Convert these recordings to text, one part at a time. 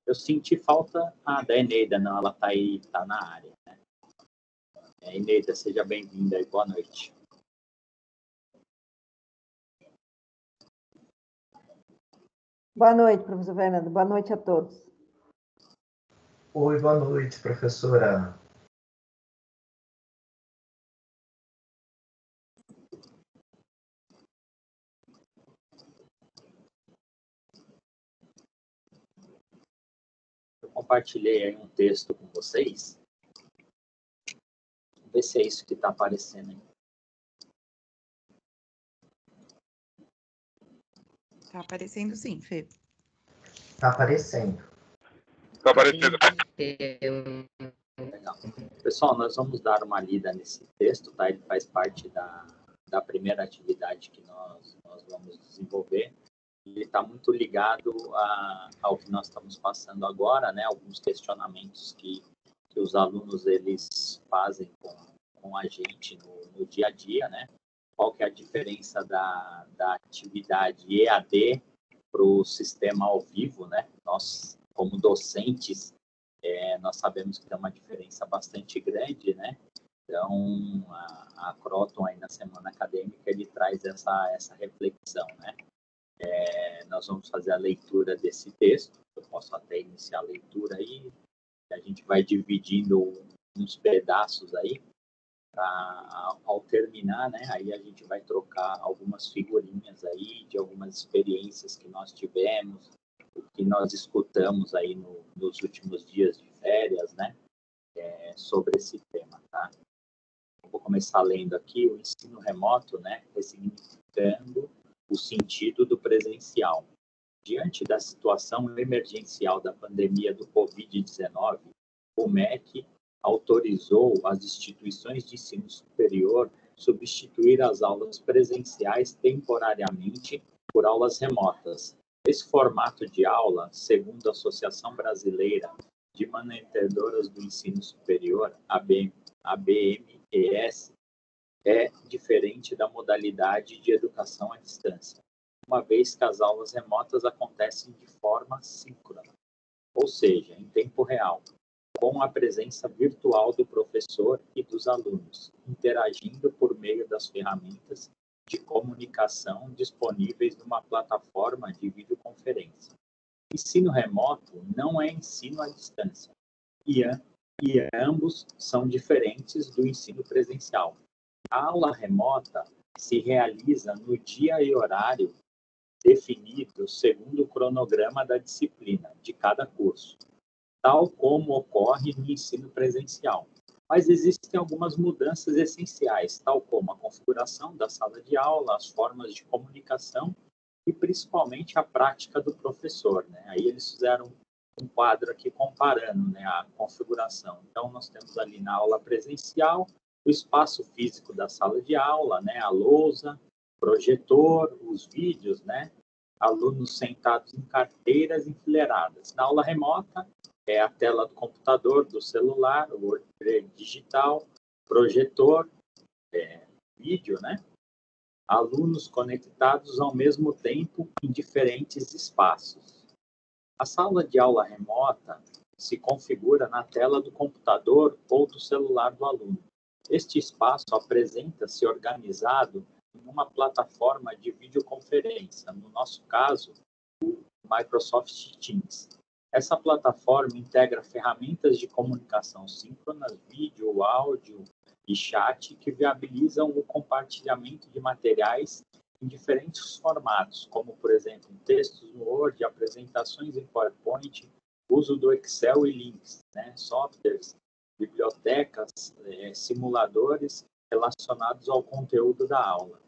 Eu senti falta da Eneida, não, ela está aí, está na área. Né? Eneida, seja bem-vinda e boa noite. Boa noite, professor Fernando. Boa noite a todos. Oi, boa noite, professora. Eu compartilhei aí um texto com vocês. Vamos ver se é isso que está aparecendo aí. Tá aparecendo sim, Fê. Tá aparecendo. Tá aparecendo. Legal. Pessoal, nós vamos dar uma lida nesse texto, tá? Ele faz parte da primeira atividade que nós vamos desenvolver. Ele está muito ligado ao que nós estamos passando agora, né? Alguns questionamentos que os alunos eles fazem com a gente no dia a dia, né? Qual que é a diferença da atividade EAD para o sistema ao vivo, né? Nós, como docentes, nós sabemos que tem uma diferença bastante grande, né? Então, a Croton, aí na Semana Acadêmica, ele traz essa reflexão, né? Nós vamos fazer a leitura desse texto, eu posso até iniciar a leitura aí, a gente vai dividindo uns pedaços aí, ao terminar, né, aí a gente vai trocar algumas figurinhas aí de algumas experiências que nós tivemos, o que nós escutamos aí nos últimos dias de férias, né, sobre esse tema, tá? Eu vou começar lendo aqui o ensino remoto, né, ressignificando o sentido do presencial. Diante da situação emergencial da pandemia do Covid-19, o MEC autorizou as instituições de ensino superior substituir as aulas presenciais temporariamente por aulas remotas. Esse formato de aula, segundo a Associação Brasileira de Manutentoras do Ensino Superior, ABMES, é diferente da modalidade de educação à distância, uma vez que as aulas remotas acontecem de forma síncrona, ou seja, em tempo real, com a presença virtual do professor e dos alunos, interagindo por meio das ferramentas de comunicação disponíveis numa plataforma de videoconferência. Ensino remoto não é ensino à distância, e ambos são diferentes do ensino presencial. A aula remota se realiza no dia e horário definido segundo o cronograma da disciplina de cada curso, tal como ocorre no ensino presencial. Mas existem algumas mudanças essenciais, tal como a configuração da sala de aula, as formas de comunicação e principalmente a prática do professor, né? Aí eles fizeram um quadro aqui comparando, né, a configuração. Então, nós temos ali na aula presencial o espaço físico da sala de aula, né, a lousa, projetor, os vídeos, né, alunos sentados em carteiras enfileiradas. Na aula remota, é a tela do computador, do celular, o WordPress digital, projetor, vídeo, né? Alunos conectados ao mesmo tempo em diferentes espaços. A sala de aula remota se configura na tela do computador ou do celular do aluno. Este espaço apresenta-se organizado em uma plataforma de videoconferência, no nosso caso, o Microsoft Teams. Essa plataforma integra ferramentas de comunicação síncrona, vídeo, áudio e chat que viabilizam o compartilhamento de materiais em diferentes formatos, como, por exemplo, textos no Word, apresentações em PowerPoint, uso do Excel e links, né, softwares, bibliotecas, simuladores relacionados ao conteúdo da aula.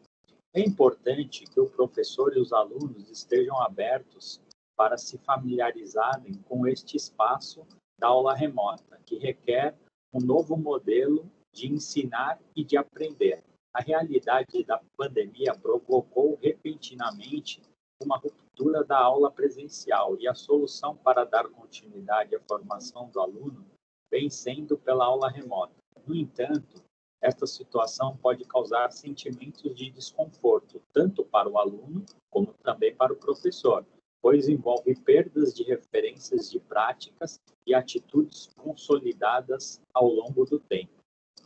É importante que o professor e os alunos estejam abertos para se familiarizarem com este espaço da aula remota, que requer um novo modelo de ensinar e de aprender. A realidade da pandemia provocou repentinamente uma ruptura da aula presencial e a solução para dar continuidade à formação do aluno vem sendo pela aula remota. No entanto, esta situação pode causar sentimentos de desconforto, tanto para o aluno como também para o professor, pois envolve perdas de referências de práticas e atitudes consolidadas ao longo do tempo.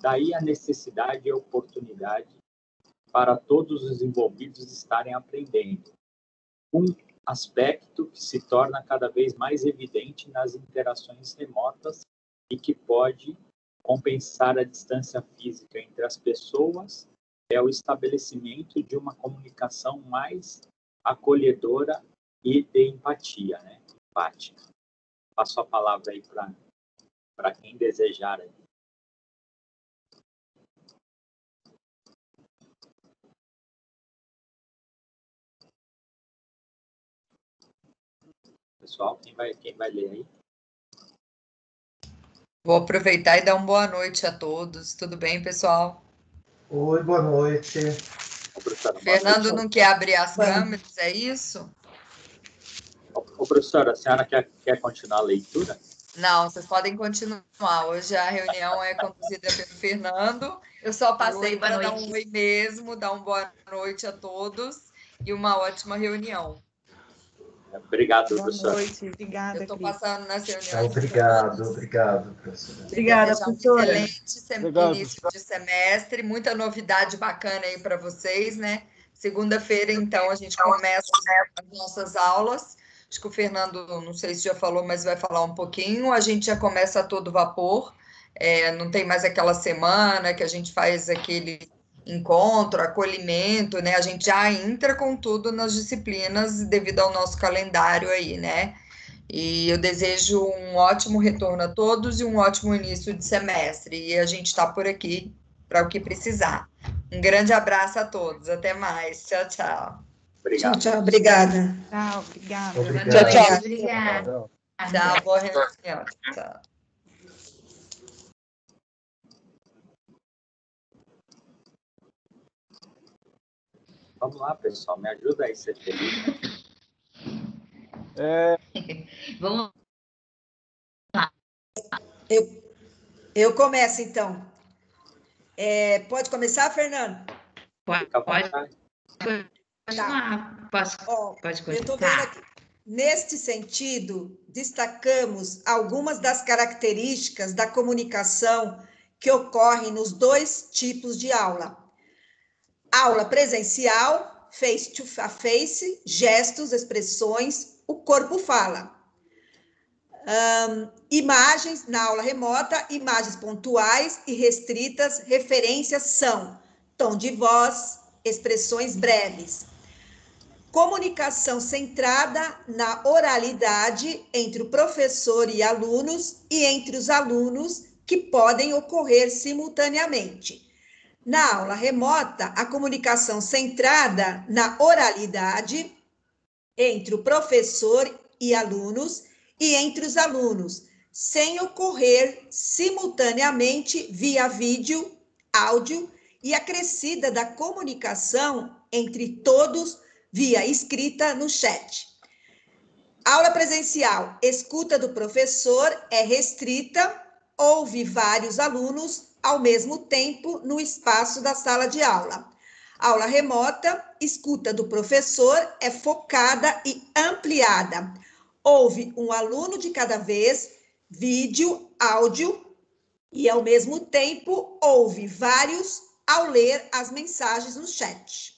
Daí a necessidade e a oportunidade para todos os envolvidos estarem aprendendo. Um aspecto que se torna cada vez mais evidente nas interações remotas e que pode compensar a distância física entre as pessoas é o estabelecimento de uma comunicação mais acolhedora e de empatia, né? Empática. Passo a palavra aí para quem desejar. Aí. Pessoal, quem vai ler aí? Vou aproveitar e dar uma boa noite a todos. Tudo bem, pessoal? Oi, boa noite. Fernando não quer abrir as câmeras, é isso? Ô, professora, a senhora quer continuar a leitura? Não, vocês podem continuar. Hoje a reunião é conduzida pelo Fernando. Eu só passei para dar um oi mesmo, dar uma boa noite a todos e uma ótima reunião. Obrigado, Boa professora. noite, obrigada, Eu estou Cris. passando nas reuniões. Obrigado, professora. Obrigada, Desejar um professora. excelente início de semestre, muita novidade bacana aí para vocês, né? Segunda-feira, então, a gente começa as nossas aulas. Acho que o Fernando, não sei se já falou, mas vai falar um pouquinho. A gente já começa a todo vapor. Não tem mais aquela semana que a gente faz aquele encontro, acolhimento, né? A gente já entra com tudo nas disciplinas devido ao nosso calendário aí, né? E eu desejo um ótimo retorno a todos e um ótimo início de semestre. E a gente está por aqui para o que precisar. Um grande abraço a todos. Até mais. Tchau, tchau. Obrigado. Tchau, obrigada. Tchau, obrigada. Obrigado. Tchau. Obrigada. Tchau, boa reunião. Tchau. Vamos lá, pessoal. Me ajuda aí a ser feliz. Vamos Eu começo, então. Pode começar, Fernando? Fica à vontade. continuar. Pode Eu estou vendo continuar. aqui. Neste sentido, destacamos algumas das características da comunicação que ocorrem nos dois tipos de aula. Aula presencial, face to face, gestos, expressões, o corpo fala. Imagens, na aula remota, imagens pontuais e restritas, referências são tom de voz, expressões breves. Comunicação centrada na oralidade entre o professor e alunos e entre os alunos que podem ocorrer simultaneamente. Na aula remota, a comunicação centrada na oralidade entre o professor e alunos e entre os alunos, sem ocorrer simultaneamente via vídeo, áudio e acrescida da comunicação entre todos via escrita no chat. Aula presencial, escuta do professor é restrita, ouve vários alunos ao mesmo tempo no espaço da sala de aula. Aula remota, escuta do professor é focada e ampliada. Ouve um aluno de cada vez, vídeo, áudio, e ao mesmo tempo ouve vários ao ler as mensagens no chat.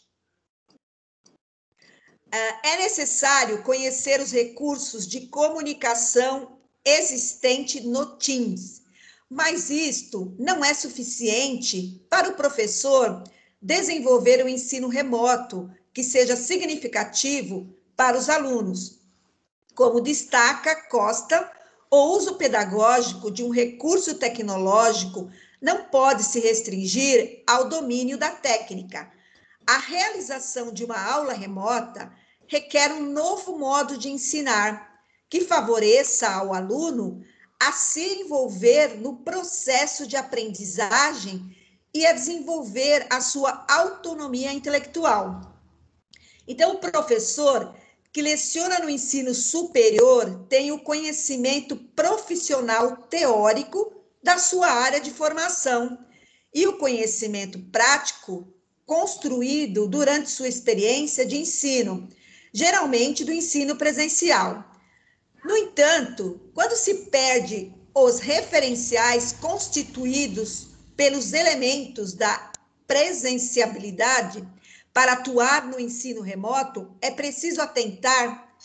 É necessário conhecer os recursos de comunicação existente no Teams, mas isto não é suficiente para o professor desenvolver o ensino remoto que seja significativo para os alunos. Como destaca Costa, o uso pedagógico de um recurso tecnológico não pode se restringir ao domínio da técnica. A realização de uma aula remota requer um novo modo de ensinar, que favoreça ao aluno a se envolver no processo de aprendizagem e a desenvolver a sua autonomia intelectual. Então, o professor que leciona no ensino superior tem o conhecimento profissional teórico da sua área de formação e o conhecimento prático construído durante sua experiência de ensino, geralmente do ensino presencial. No entanto, quando se perde os referenciais constituídos pelos elementos da presenciabilidade para atuar no ensino remoto, é preciso atentar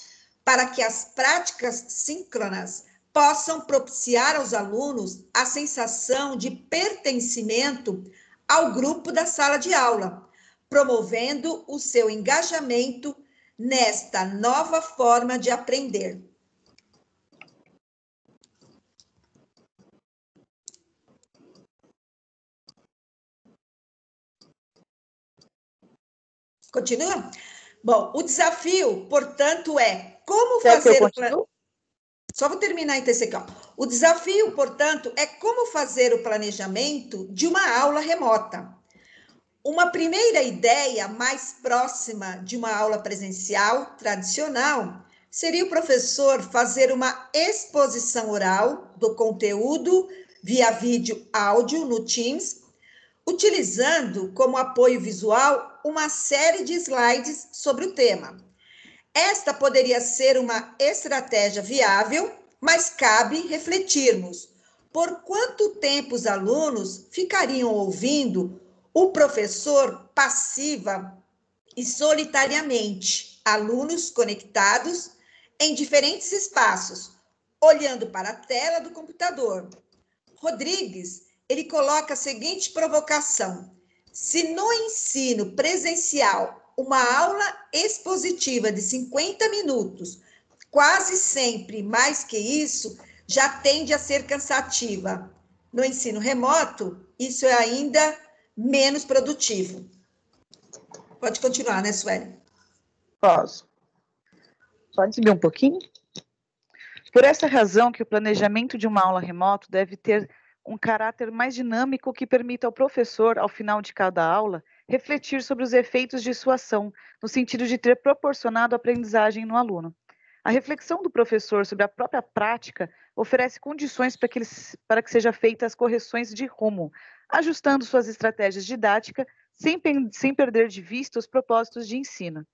para que as práticas síncronas possam propiciar aos alunos a sensação de pertencimento ao grupo da sala de aula, promovendo o seu engajamento nesta nova forma de aprender. Continua? Bom, o desafio, portanto, é como fazer o Só vou terminar então esse aqui, ó. O desafio, portanto, é como fazer o planejamento de uma aula remota. Uma primeira ideia mais próxima de uma aula presencial tradicional seria o professor fazer uma exposição oral do conteúdo via vídeo áudio no Teams, utilizando como apoio visual uma série de slides sobre o tema. Esta poderia ser uma estratégia viável, mas cabe refletirmos por quanto tempo os alunos ficariam ouvindo o professor passiva e solitariamente, alunos conectados em diferentes espaços, olhando para a tela do computador. Rodrigues, ele coloca a seguinte provocação: se no ensino presencial uma aula expositiva de 50 minutos, quase sempre mais que isso, já tende a ser cansativa. No ensino remoto, isso é ainda menos produtivo. Pode continuar, né, Sueli? Posso. Pode subir um pouquinho? Por essa razão que o planejamento de uma aula remoto deve ter um caráter mais dinâmico que permita ao professor, ao final de cada aula, refletir sobre os efeitos de sua ação, no sentido de ter proporcionado aprendizagem no aluno. A reflexão do professor sobre a própria prática oferece condições para que seja feitas as correções de rumo, ajustando suas estratégias didáticas sem perder de vista os propósitos de ensino.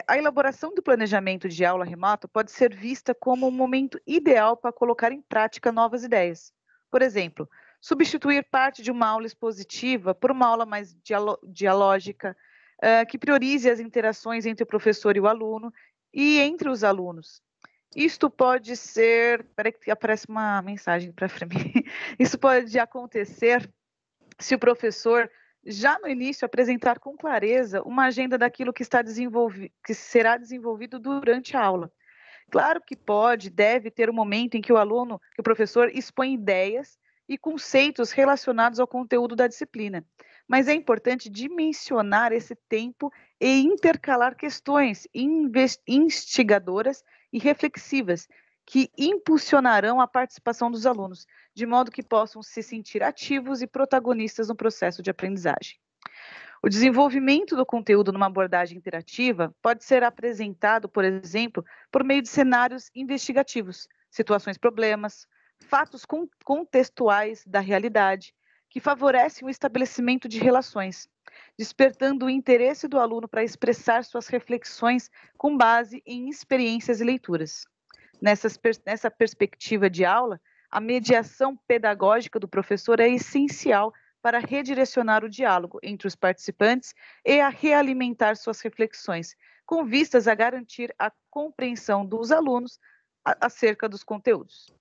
A elaboração do planejamento de aula remota pode ser vista como um momento ideal para colocar em prática novas ideias. Por exemplo, substituir parte de uma aula expositiva por uma aula mais dialógica, que priorize as interações entre o professor e o aluno e entre os alunos. Isto pode ser... Espera que aparece uma mensagem para mim. Isso pode acontecer se o professor, já no início, apresentar com clareza uma agenda daquilo que será desenvolvido durante a aula. Claro que deve ter um momento em que o professor expõe ideias e conceitos relacionados ao conteúdo da disciplina. Mas é importante dimensionar esse tempo e intercalar questões instigadoras e reflexivas que impulsionarão a participação dos alunos, de modo que possam se sentir ativos e protagonistas no processo de aprendizagem. O desenvolvimento do conteúdo numa abordagem interativa pode ser apresentado, por exemplo, por meio de cenários investigativos, situações-problemas, fatos contextuais da realidade, que favorecem o estabelecimento de relações, despertando o interesse do aluno para expressar suas reflexões com base em experiências e leituras. Nessa perspectiva de aula, a mediação pedagógica do professor é essencial para redirecionar o diálogo entre os participantes e a realimentar suas reflexões, com vistas a garantir a compreensão dos alunos acerca dos conteúdos.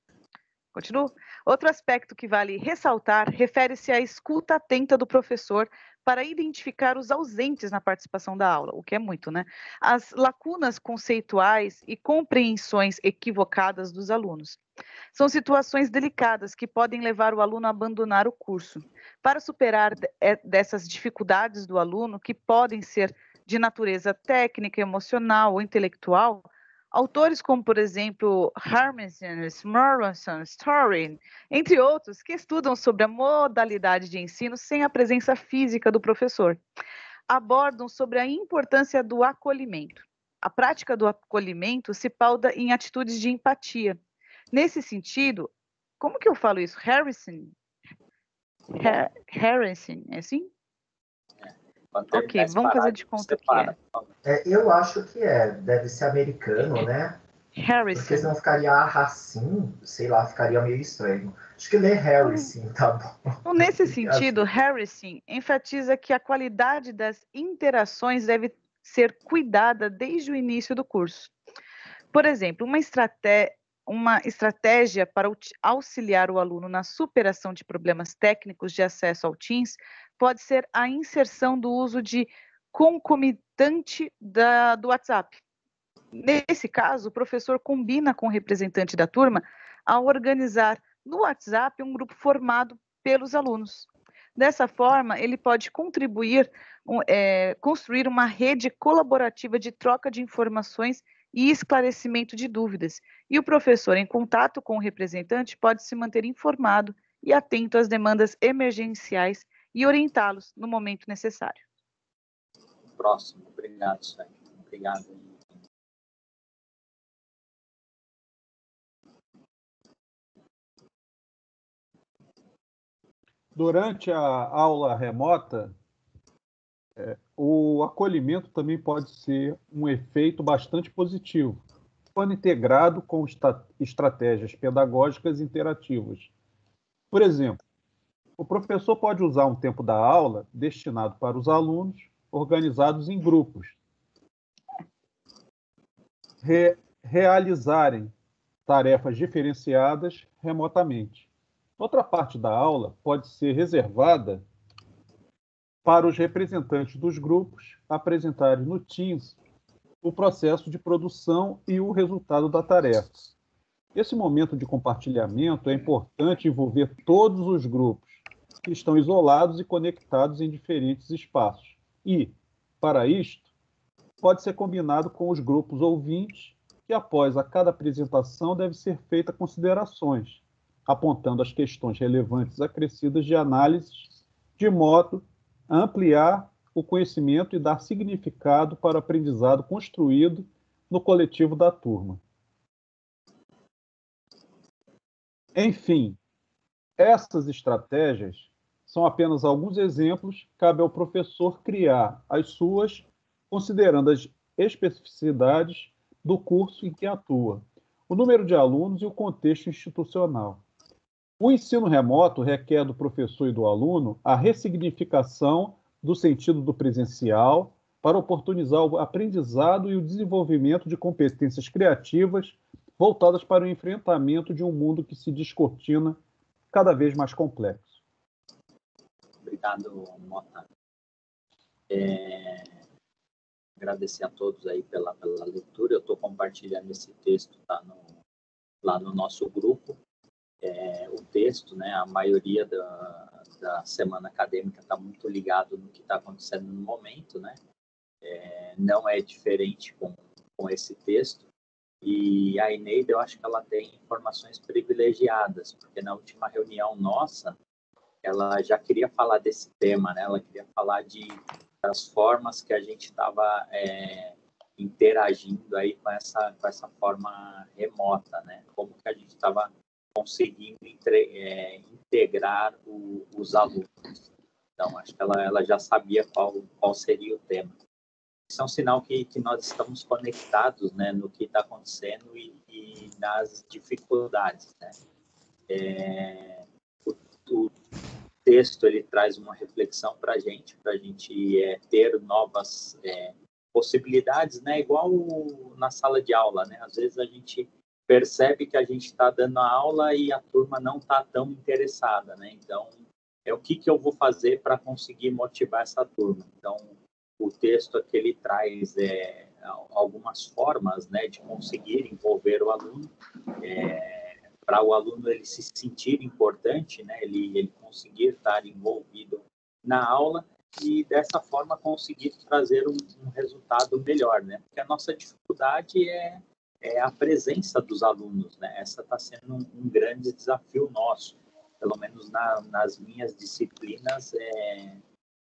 Continuo? Outro aspecto que vale ressaltar refere-se à escuta atenta do professor para identificar os ausentes na participação da aula, o que é muito, né? As lacunas conceituais e compreensões equivocadas dos alunos. São situações delicadas que podem levar o aluno a abandonar o curso. Para superar dessas dificuldades do aluno, que podem ser de natureza técnica, emocional ou intelectual, autores como, por exemplo, Harmison, Smorlison, Story, entre outros, que estudam sobre a modalidade de ensino sem a presença física do professor, abordam sobre a importância do acolhimento. A prática do acolhimento se pauta em atitudes de empatia. Nesse sentido, como que eu falo isso? Harrison, é assim? Quando terminar Ok, esse vamos fazer de parágrafo, conta que separa, é. por favor. Eu acho que deve ser americano, né? Porque Harrison. senão ficaria Racine, sei lá, ficaria meio estranho. Acho que lê Harrison, tá bom. Então, nesse Acho sentido, Harrison enfatiza que a qualidade das interações deve ser cuidada desde o início do curso. Por exemplo, uma estratégia para auxiliar o aluno na superação de problemas técnicos de acesso ao Teams pode ser a inserção do uso de concomitante do WhatsApp. Nesse caso, o professor combina com o representante da turma a organizar no WhatsApp um grupo formado pelos alunos. Dessa forma, ele pode contribuir, construir uma rede colaborativa de troca de informações e esclarecimento de dúvidas. E o professor, em contato com o representante, pode se manter informado e atento às demandas emergenciais e orientá-los no momento necessário. Próximo. Obrigado, Sérgio. Obrigado. Durante a aula remota, o acolhimento também pode ser um efeito bastante positivo, quando integrado com estratégias pedagógicas interativas. Por exemplo, o professor pode usar um tempo da aula destinado para os alunos, organizados em grupos, realizarem tarefas diferenciadas remotamente. Outra parte da aula pode ser reservada para os representantes dos grupos apresentarem no Teams o processo de produção e o resultado da tarefa. Esse momento de compartilhamento é importante envolver todos os grupos, que estão isolados e conectados em diferentes espaços. E, para isto, pode ser combinado com os grupos ouvintes, que após a cada apresentação deve ser feita considerações, apontando as questões relevantes acrescidas de análise, de modo a ampliar o conhecimento e dar significado para o aprendizado construído no coletivo da turma. Enfim, essas estratégias são apenas alguns exemplos, cabe ao professor criar as suas, considerando as especificidades do curso em que atua, o número de alunos e o contexto institucional. O ensino remoto requer do professor e do aluno a ressignificação do sentido do presencial para oportunizar o aprendizado e o desenvolvimento de competências criativas voltadas para o enfrentamento de um mundo que se descortina cada vez mais complexo. Obrigado, Mota. Agradecer a todos aí pela leitura. Eu estou compartilhando esse texto lá no nosso grupo. O texto, né, a maioria da semana acadêmica está muito ligado no que está acontecendo no momento, né? Não é diferente com esse texto. E a Eneida, eu acho que ela tem informações privilegiadas, porque na última reunião nossa, ela já queria falar desse tema, né? Ela queria falar das formas que a gente estava interagindo aí com essa forma remota, né? Como que a gente estava conseguindo integrar os alunos. Então, acho que ela já sabia qual seria o tema. Isso é um sinal que nós estamos conectados, né, no que está acontecendo e nas dificuldades, né? O texto ele traz uma reflexão para a gente ter novas possibilidades, né? Igual na sala de aula, né? Às vezes a gente percebe que a gente está dando a aula e a turma não está tão interessada, né? Então, o que eu vou fazer para conseguir motivar essa turma? Então, o texto aqui ele traz algumas formas, né, de conseguir envolver o aluno, para o aluno ele se sentir importante, né, ele conseguir estar envolvido na aula e dessa forma conseguir trazer um resultado melhor, né? Porque a nossa dificuldade é a presença dos alunos, né? Essa está sendo um grande desafio nosso, pelo menos nas minhas disciplinas,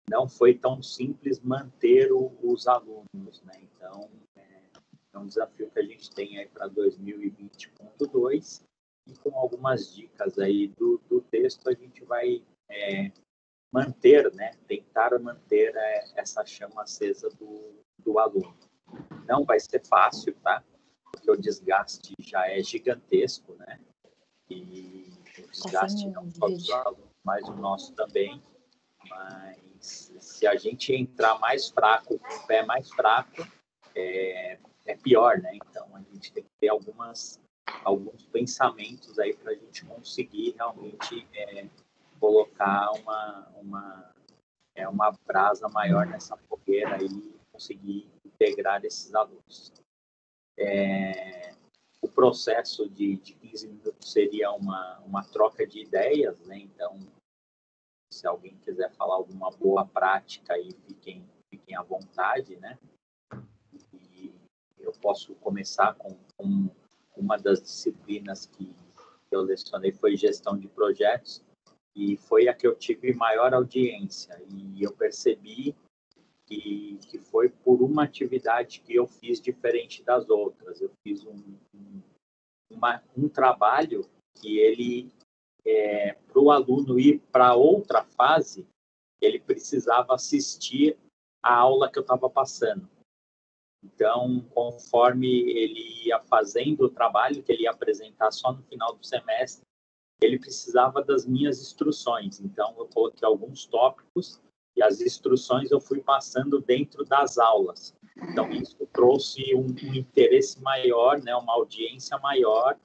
não foi tão simples manter os alunos, né? Então, é um desafio que a gente tem aí para 2020.2 e com algumas dicas aí do texto a gente vai manter, né, tentar manter essa chama acesa do aluno. Não vai ser fácil, tá? Porque o desgaste já é gigantesco, né? E o desgaste não só dos alunos, mas o nosso também. Mas se a gente entrar mais fraco, com o pé mais fraco, é pior, né? Então, a gente tem que ter alguns pensamentos aí para a gente conseguir realmente colocar uma brasa maior nessa fogueira e conseguir integrar esses alunos. O processo de 15 minutos seria uma troca de ideias, né? Então, se alguém quiser falar alguma boa prática aí, fiquem à vontade, né? E eu posso começar com uma das disciplinas que eu lecionei, foi gestão de projetos, e foi a que eu tive maior audiência, e eu percebi que foi por uma atividade que eu fiz diferente das outras. Eu fiz um trabalho que ele, para o aluno ir para outra fase, ele precisava assistir a aula que eu estava passando. Então, conforme ele ia fazendo o trabalho que ele ia apresentar só no final do semestre, ele precisava das minhas instruções. Então, eu coloquei alguns tópicos e as instruções eu fui passando dentro das aulas. Então, isso trouxe um interesse maior, né, uma audiência maior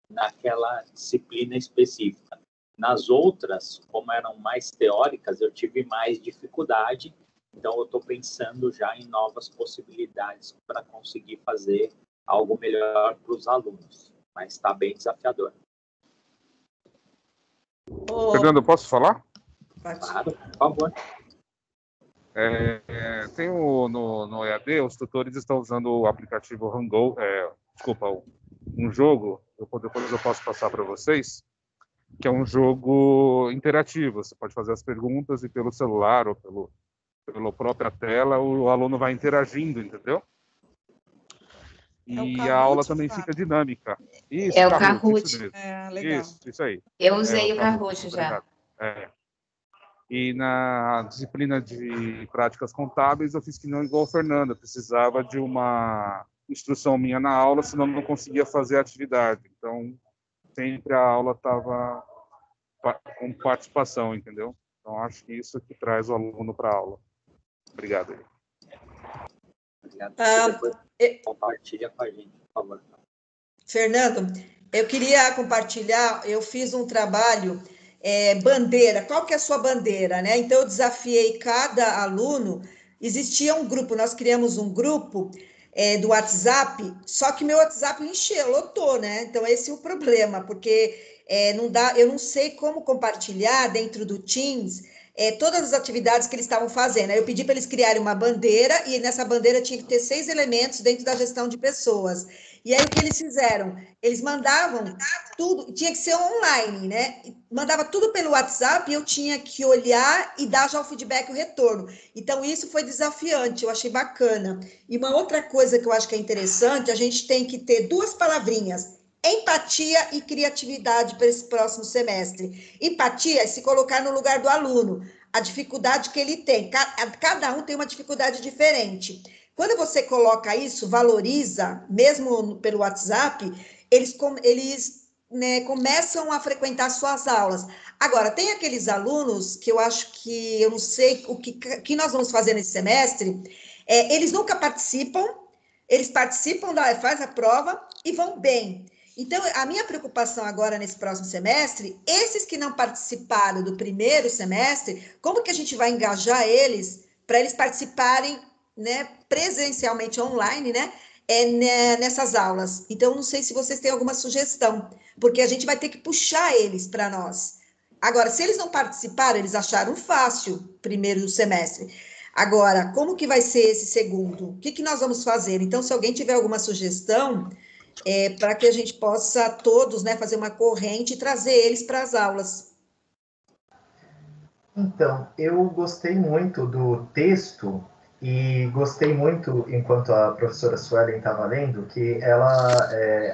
naquela disciplina específica. Nas outras, como eram mais teóricas, eu tive mais dificuldade. Então, eu estou pensando já em novas possibilidades para conseguir fazer algo melhor para os alunos. Mas está bem desafiador. Fernando, posso falar? Claro, por favor. Tem no EAD, os tutores estão usando o aplicativo Hangou, um jogo, depois eu posso passar para vocês, que é um jogo interativo. Você pode fazer as perguntas e pelo celular ou pela própria tela o aluno vai interagindo, entendeu? E a aula também fica dinâmica. Isso, é o Kahoot. Isso mesmo. Legal. Isso aí. Eu usei o Kahoot já. E na disciplina de práticas contábeis, eu fiz que não igual o Fernando. Eu precisava de uma instrução minha na aula, senão eu não conseguia fazer a atividade. Então, sempre a aula estava com participação, entendeu? Então, acho que isso que traz o aluno para a aula. Obrigado. Obrigado. Depois compartilha com a gente, por favor. Fernando, eu queria compartilhar, eu fiz um trabalho, bandeira, qual que é a sua bandeira, né? Então, eu desafiei cada aluno, existia um grupo, nós criamos um grupo do WhatsApp, só que meu WhatsApp encheu, lotou, né? Então, esse é o problema, porque não dá, eu não sei como compartilhar dentro do Teams todas as atividades que eles estavam fazendo. Aí eu pedi para eles criarem uma bandeira, e nessa bandeira tinha que ter 6 elementos dentro da gestão de pessoas. E aí o que eles fizeram? Eles mandavam tudo, tinha que ser online, né? Mandava tudo pelo WhatsApp e eu tinha que olhar e dar já o feedback, o retorno. Então, isso foi desafiante, eu achei bacana. E uma outra coisa que eu acho que é interessante, a gente tem que ter 2 palavrinhas: empatia e criatividade para esse próximo semestre. Empatia é se colocar no lugar do aluno, a dificuldade que ele tem. Cada um tem uma dificuldade diferente. Quando você coloca isso, valoriza, mesmo pelo WhatsApp, eles começam a frequentar suas aulas. Agora, tem aqueles alunos que eu acho que, eu não sei o que nós vamos fazer nesse semestre, eles nunca participam, eles participam, faz a prova e vão bem. Então, a minha preocupação agora nesse próximo semestre, esses que não participaram do primeiro semestre, como que a gente vai engajar eles para eles participarem, né, presencialmente online, né, nessas aulas? Então, não sei se vocês têm alguma sugestão, porque a gente vai ter que puxar eles para nós. Agora, se eles não participaram, eles acharam fácil primeiro semestre. Agora, como que vai ser esse segundo? O que nós vamos fazer? Então, se alguém tiver alguma sugestão, para que a gente possa todos, né, fazer uma corrente e trazer eles para as aulas. Então, eu gostei muito do texto e gostei muito, enquanto a professora Suelen estava lendo, que ela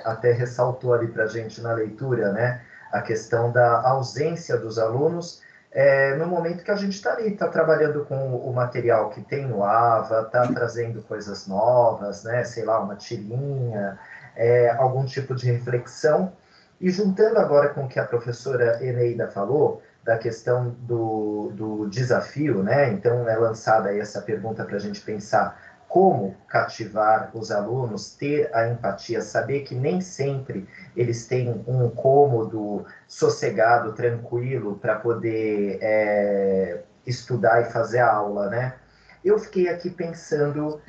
até ressaltou ali para a gente na leitura, né, a questão da ausência dos alunos no momento que a gente está ali, está trabalhando com o material que tem no AVA, está trazendo coisas novas, né? Sei lá, uma tirinha, algum tipo de reflexão. E juntando agora com o que a professora Eneida falou, da questão do desafio, né? Então é lançada aí essa pergunta para a gente pensar como cativar os alunos, ter a empatia, saber que nem sempre eles têm um cômodo sossegado, tranquilo, para poder estudar e fazer a aula, né? Eu fiquei aqui pensando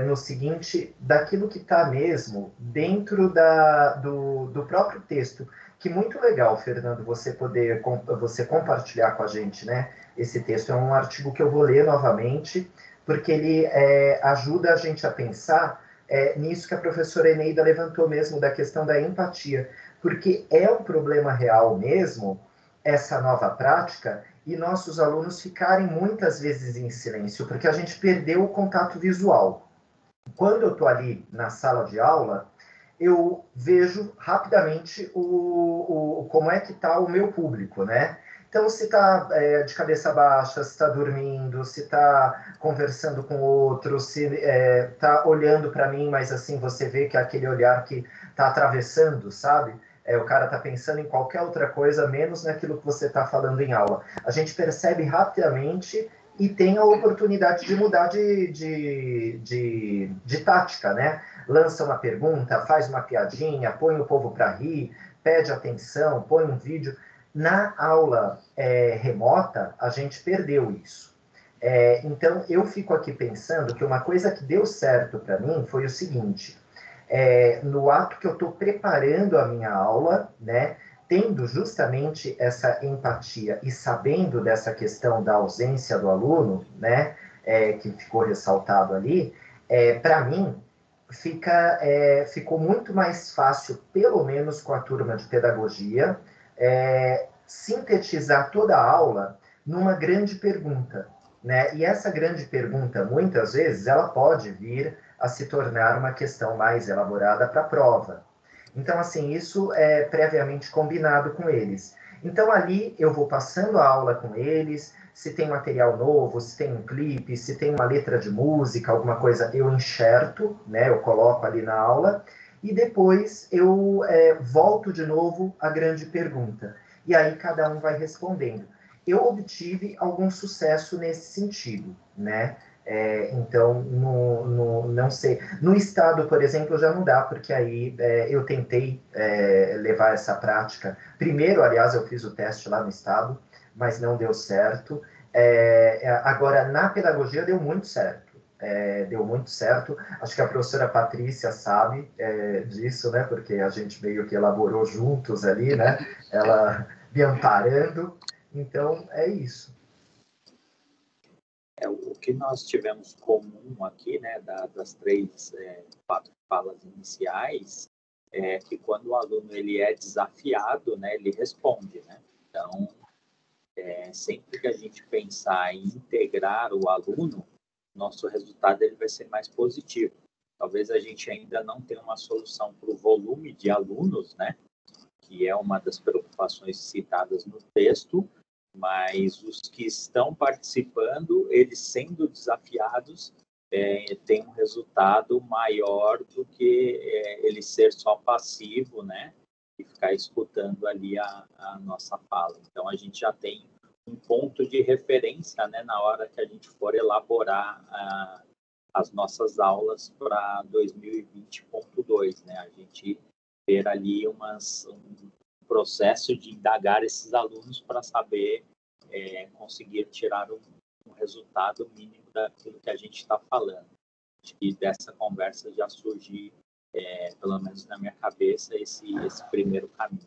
no seguinte, daquilo que está mesmo dentro do próprio texto, que muito legal, Fernando, você compartilhar com a gente, né? Esse texto é um artigo que eu vou ler novamente, porque ele ajuda a gente a pensar nisso que a professora Eneida levantou mesmo, da questão da empatia, porque é um problema real mesmo, essa nova prática, e nossos alunos ficarem muitas vezes em silêncio, porque a gente perdeu o contato visual. Quando eu estou ali na sala de aula, eu vejo rapidamente como é que está o meu público, né? Então, se está de cabeça baixa, se está dormindo, se está conversando com outro, se está olhando para mim, mas assim, você vê que é aquele olhar que está atravessando, sabe? O cara está pensando em qualquer outra coisa, menos naquilo que você está falando em aula. A gente percebe rapidamente e tem a oportunidade de mudar de tática, né? Lança uma pergunta, faz uma piadinha, põe o povo para rir, pede atenção, põe um vídeo. Na aula remota, a gente perdeu isso. Então, eu fico aqui pensando que uma coisa que deu certo para mim foi o seguinte, no ato que eu estou preparando a minha aula, né, tendo justamente essa empatia e sabendo dessa questão da ausência do aluno, né, que ficou ressaltado ali, para mim, ficou muito mais fácil, pelo menos com a turma de pedagogia, sintetizar toda a aula numa grande pergunta, né? E essa grande pergunta, muitas vezes, ela pode vir a se tornar uma questão mais elaborada para a prova. Então, assim, isso é previamente combinado com eles. Então, ali eu vou passando a aula com eles, se tem material novo, se tem um clipe, se tem uma letra de música, alguma coisa, eu enxerto, né? Eu coloco ali na aula, e depois eu volto de novo à grande pergunta. E aí cada um vai respondendo. Eu obtive algum sucesso nesse sentido, né? Então, não sei. No estado, por exemplo, já não dá, porque aí eu tentei levar essa prática. Primeiro, aliás, eu fiz o teste lá no estado, mas não deu certo. Agora, na pedagogia, deu muito certo. Deu muito certo. Acho que a professora Patrícia sabe disso, né? Porque a gente meio que elaborou juntos ali, né? Ela me amparando. Então, é isso. O que nós tivemos comum aqui, né, das 4 falas iniciais, é que quando o aluno ele é desafiado, né, ele responde, né? Então, sempre que a gente pensar em integrar o aluno, nosso resultado ele vai ser mais positivo. Talvez a gente ainda não tenha uma solução para o volume de alunos, né, que é uma das preocupações citadas no texto, mas os que estão participando, eles sendo desafiados, têm um resultado maior do que ele ser só passivo, né? E ficar escutando ali a nossa fala. Então, a gente já tem um ponto de referência, né? Na hora que a gente for elaborar as nossas aulas para 2020.2, né? A gente ter ali um processo de indagar esses alunos para saber conseguir tirar um resultado mínimo daquilo que a gente está falando. Acho que dessa conversa já surgiu, pelo menos na minha cabeça, esse primeiro caminho.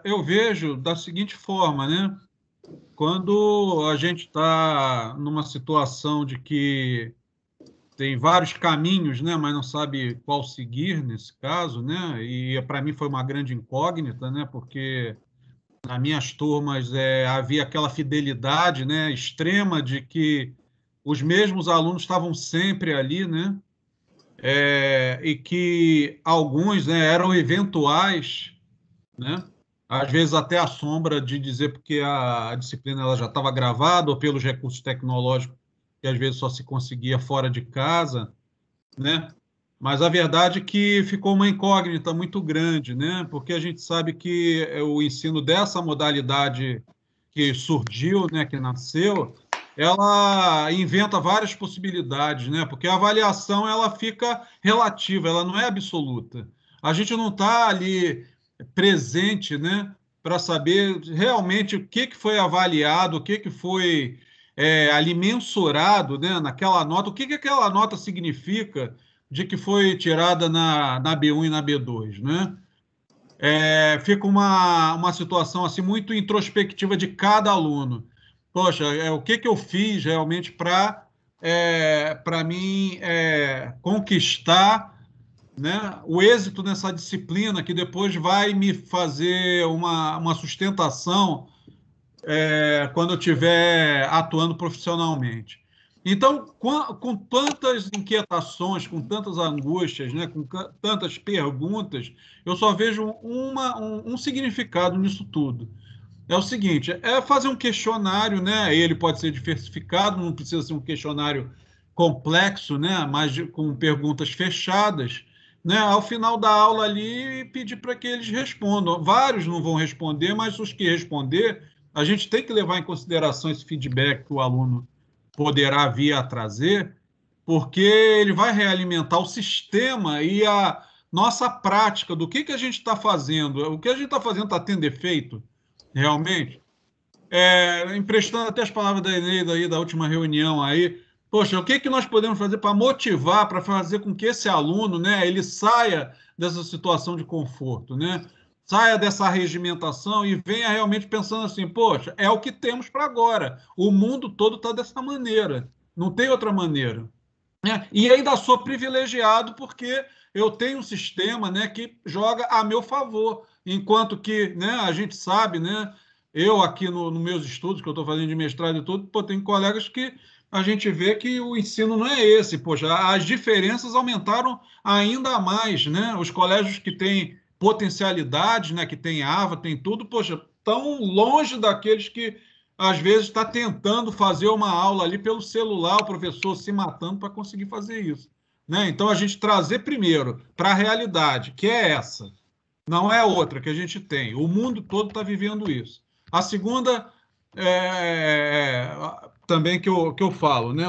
Eu vejo da seguinte forma, né? Quando a gente está numa situação de que tem vários caminhos, né, mas não sabe qual seguir nesse caso, né? E para mim foi uma grande incógnita, né? Porque nas minhas turmas havia aquela fidelidade, né, extrema de que os mesmos alunos estavam sempre ali, né? E que alguns, né, eram eventuais, né? às vezes até à sombra de dizer porque a disciplina ela já estava gravada, ou pelos recursos tecnológicos, que às vezes só se conseguia fora de casa, né? Mas a verdade é que ficou uma incógnita muito grande, né? Porque a gente sabe que o ensino dessa modalidade que surgiu, né, que nasceu, ela inventa várias possibilidades, né? Porque a avaliação ela fica relativa, ela não é absoluta. A gente não está ali presente, né, para saber realmente o que foi avaliado, o que foi ali mensurado, né, naquela nota, o que aquela nota significa de que foi tirada na B1 e na B2, né? Fica uma situação assim muito introspectiva de cada aluno. Poxa, o que eu fiz realmente para mim conquistar, né, o êxito nessa disciplina que depois vai me fazer uma sustentação quando eu estiver atuando profissionalmente. Então, com tantas inquietações, com tantas angústias, né, com tantas perguntas, eu só vejo um significado nisso tudo. É o seguinte, é fazer um questionário, né? Ele pode ser diversificado, não precisa ser um questionário complexo, né? Mas com perguntas fechadas, né? Ao final da aula ali, pedir para que eles respondam. Vários não vão responder, mas os que responder, a gente tem que levar em consideração esse feedback que o aluno poderá vir a trazer, porque ele vai realimentar o sistema e a nossa prática do que a gente está fazendo. O que a gente está fazendo está tendo efeito? Realmente. Emprestando até as palavras da Eneida aí, da última reunião aí, poxa, o que nós podemos fazer para motivar, para fazer com que esse aluno, né, ele saia dessa situação de conforto, né? Saia dessa regimentação e venha realmente pensando assim, poxa, é o que temos para agora. O mundo todo está dessa maneira, não tem outra maneira, né? E ainda sou privilegiado porque eu tenho um sistema, né, que joga a meu favor, enquanto que, né, a gente sabe, né, eu aqui nos meus estudos, que eu estou fazendo de mestrado e tudo, pô, tem colegas que a gente vê que o ensino não é esse, poxa, as diferenças aumentaram ainda mais, né? Os colégios que têm potencialidade, né, que têm AVA, tem tudo, poxa, tão longe daqueles que às vezes está tentando fazer uma aula ali pelo celular, o professor se matando para conseguir fazer isso, né? Então a gente trazer primeiro para a realidade, que é essa, não é outra que a gente tem. O mundo todo está vivendo isso. A segunda, também que eu falo, né?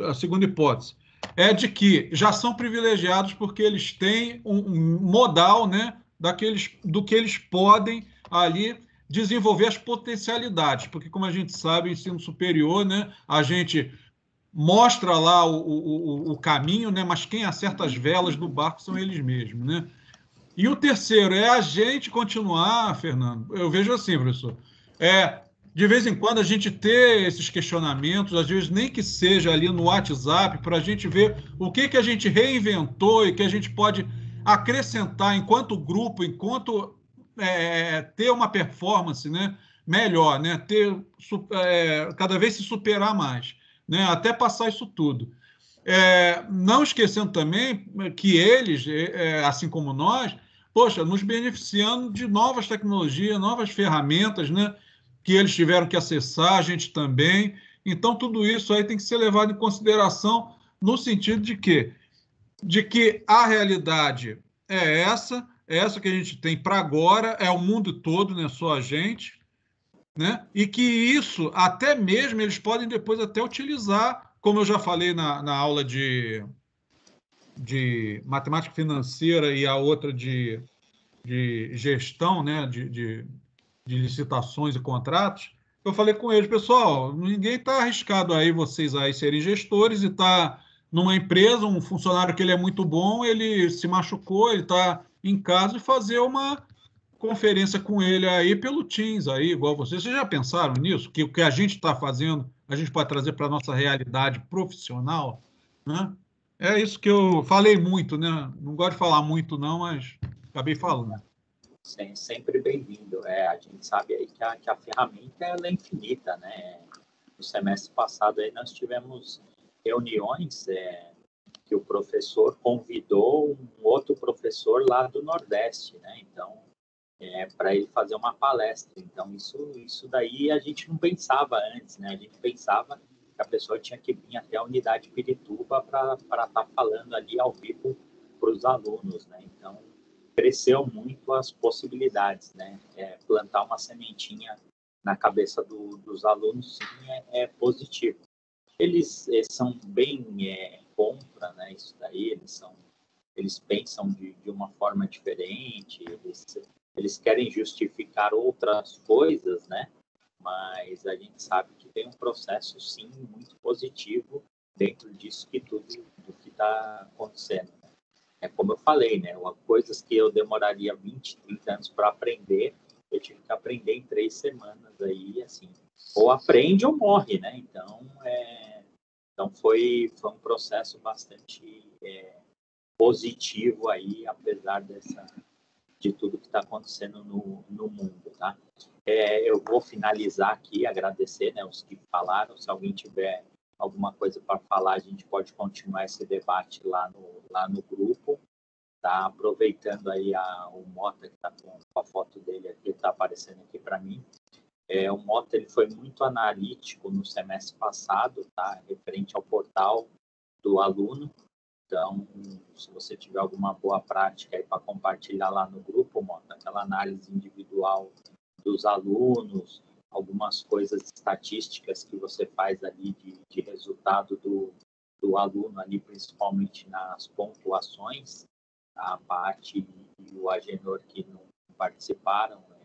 A segunda hipótese é de que já são privilegiados porque eles têm um modal, né? Do que eles podem ali desenvolver as potencialidades, porque como a gente sabe, o ensino superior, né? A gente mostra lá o caminho, né? Mas quem acerta as velas do barco são eles mesmos, né? E o terceiro é a gente continuar, Fernando. Eu vejo assim, professor. De vez em quando a gente ter esses questionamentos, às vezes nem que seja ali no WhatsApp, para a gente ver o que a gente reinventou e que a gente pode acrescentar enquanto grupo, enquanto ter uma performance, né, melhor, né, cada vez se superar mais, né, até passar isso tudo. Não esquecendo também que eles, assim como nós, poxa, nos beneficiando de novas tecnologias, novas ferramentas, né, que eles tiveram que acessar, a gente também. Então, tudo isso aí tem que ser levado em consideração no sentido de quê? De que a realidade é essa que a gente tem para agora, é o mundo todo, não é só a gente, né? E que isso, até mesmo, eles podem depois até utilizar, como eu já falei na aula de matemática financeira e a outra de gestão, né? de licitações e contratos, eu falei com eles, pessoal, ninguém está arriscado aí, vocês aí serem gestores e está numa empresa, um funcionário que ele é muito bom, ele se machucou, ele está em casa e fazer uma conferência com ele aí pelo Teams, aí, igual vocês. Vocês já pensaram nisso? Que o que a gente está fazendo, a gente pode trazer para a nossa realidade profissional, né? É isso que eu falei muito, né? Não gosto de falar muito, não, mas acabei falando. Sempre bem-vindo. A gente sabe aí que a ferramenta ela é infinita, né? No semestre passado aí nós tivemos reuniões que o professor convidou um outro professor lá do Nordeste, né? Então, para ele fazer uma palestra. Então, isso daí a gente não pensava antes, né? A gente pensava que a pessoa tinha que vir até a unidade Pirituba para estar falando ali ao vivo para os alunos, né? Então, cresceu muito as possibilidades, né? Plantar uma sementinha na cabeça dos alunos, sim, é positivo. Eles são bem contra, né? Isso daí, eles pensam de uma forma diferente, eles querem justificar outras coisas, né? Mas a gente sabe que tem um processo, sim, muito positivo dentro disso tudo do que está acontecendo. É como eu falei, né? Coisas que eu demoraria 20, 30 anos para aprender, eu tive que aprender em 3 semanas aí, assim. Ou aprende ou morre, né? Então foi um processo bastante positivo aí, apesar de tudo que está acontecendo no mundo, tá? Eu vou finalizar aqui, agradecer, né, os que falaram. Se alguém tiver alguma coisa para falar, a gente pode continuar esse debate lá no grupo, tá? Aproveitando aí o Mota, que está com a foto dele aqui, está aparecendo aqui para mim. O Mota, ele foi muito analítico no semestre passado, tá? Referente ao portal do aluno. Então, se você tiver alguma boa prática aí para compartilhar lá no grupo, Mota, aquela análise individual dos alunos, algumas coisas estatísticas que você faz ali de resultado do aluno ali, principalmente nas pontuações, a parte e o Agenor que não participaram, né?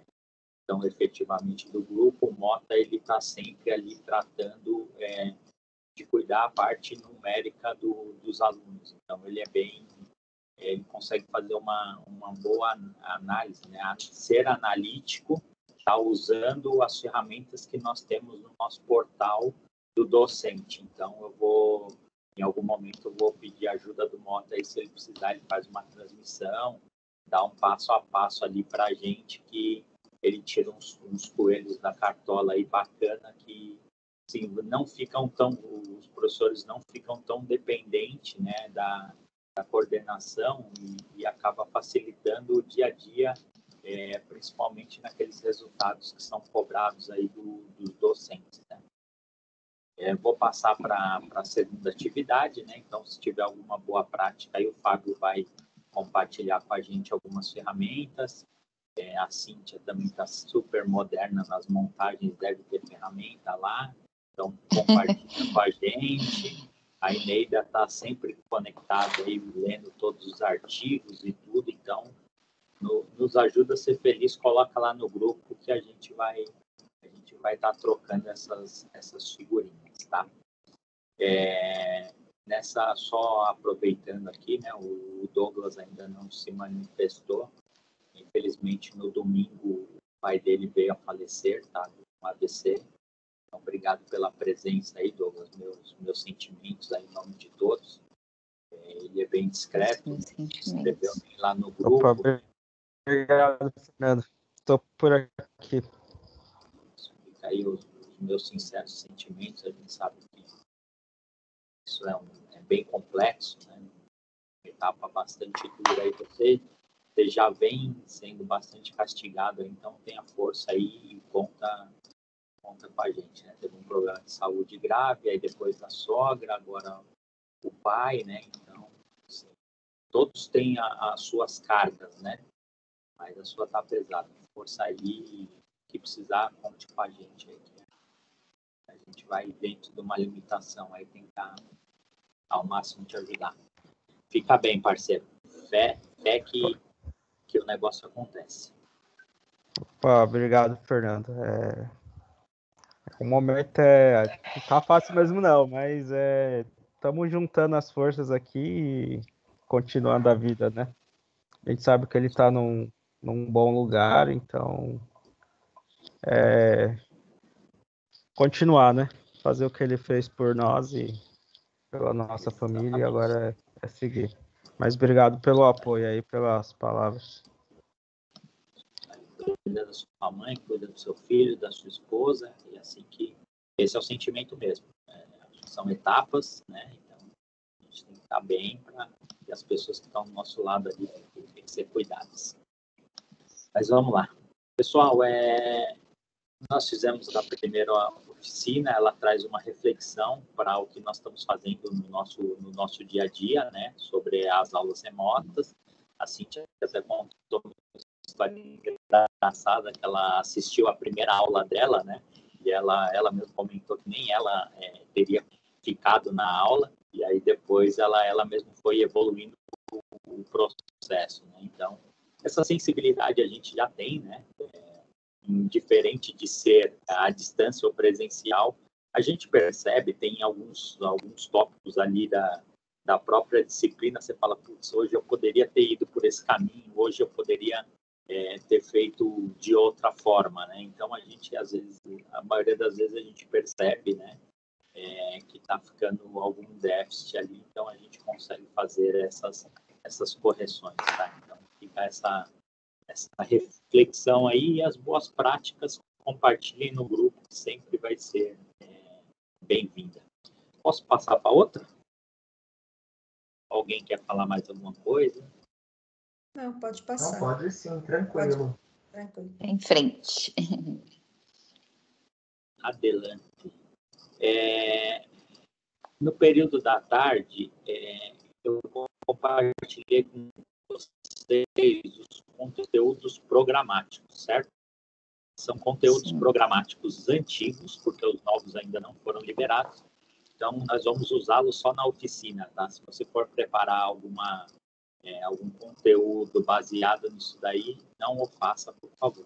Então, efetivamente, do grupo, o Mota, ele está sempre ali tratando de cuidar a parte numérica dos alunos. Então, ele consegue fazer uma boa análise, né? Ser analítico, tá usando as ferramentas que nós temos no nosso portal do docente. Então, em algum momento, eu vou pedir ajuda do Mota aí, se ele precisar, ele faz uma transmissão, dá um passo a passo ali para a gente, que ele tira uns coelhos da cartola aí bacana, que assim, os professores não ficam tão dependentes, né, da coordenação e acaba facilitando o dia a dia, principalmente naqueles resultados que são cobrados aí dos docentes, né? Vou passar para a segunda atividade, né? Então, se tiver alguma boa prática, aí o Fábio vai compartilhar com a gente algumas ferramentas. A Cíntia também está super moderna nas montagens, deve ter ferramenta lá. Então, compartilha com a gente. A Eneida está sempre conectada aí, lendo todos os artigos e tudo. Então, nos ajuda a ser feliz. Coloca lá no grupo que a gente vai estar trocando essas figurinhas, tá? Só aproveitando aqui, né? O Douglas ainda não se manifestou. Infelizmente, no domingo, o pai dele veio a falecer, tá? Com AVC. Então, obrigado pela presença aí, Douglas. Meus sentimentos aí em nome de todos. Ele é bem discreto, escreveu lá no grupo. Opa, obrigado, Fernando. Estou por aqui. Fica aí os meus sinceros sentimentos. A gente sabe que isso é bem complexo, né? Uma etapa bastante dura aí. Você já vem sendo bastante castigado, então tenha força aí e conta com a gente, né? Teve um problema de saúde grave, aí depois da sogra, agora o pai, né? Então, assim, todos têm as suas cargas, né? Mas a sua tá pesada. Força aí, que precisar, conte com a gente aí. A gente vai dentro de uma limitação aí, tentar ao máximo te ajudar. Fica bem, parceiro. Fé que o negócio acontece. Opa, obrigado, Fernando. O momento não tá fácil mesmo não, mas estamos juntando as forças aqui e continuando a vida, né? A gente sabe que ele está num bom lugar, então continuar, né? Fazer o que ele fez por nós e pela nossa família, e agora é seguir. Mas obrigado pelo apoio aí, pelas palavras. Cuida da sua mãe, cuida do seu filho, da sua esposa, e assim que esse é o sentimento mesmo. São etapas, né? Então a gente tem que estar bem para que as pessoas que estão do nosso lado ali têm que ser cuidadas. Mas vamos lá. Pessoal, nós fizemos a primeira oficina, ela traz uma reflexão para o que nós estamos fazendo no nosso dia a dia, né, sobre as aulas remotas. A Cíntia até contou uma história engraçada, que ela assistiu a primeira aula dela, né, e ela mesmo comentou que nem ela teria ficado na aula, e aí depois ela mesmo foi evoluindo o processo, né? Então, essa sensibilidade a gente já tem, né? Diferente de ser à distância ou presencial, a gente percebe, tem alguns tópicos ali da própria disciplina, você fala, putz, hoje eu poderia ter ido por esse caminho, hoje eu poderia ter feito de outra forma, né? Então, a gente, às vezes, a maioria das vezes a gente percebe, né, que está ficando algum déficit ali, então a gente consegue fazer essas correções, tá? Então, fica essa reflexão aí, e as boas práticas compartilhem no grupo, que sempre vai ser bem-vinda. Posso passar para outra? Alguém quer falar mais alguma coisa? Não, pode passar. Não, pode sim, tranquilo. Tranquilo. Em frente. Adelante. No período da tarde, eu compartilhei com vocês os conteúdos programáticos, certo? São conteúdos programáticos antigos, porque os novos ainda não foram liberados. Então, nós vamos usá-los só na oficina, tá? Se você for preparar algum conteúdo baseado nisso daí, não o faça, por favor.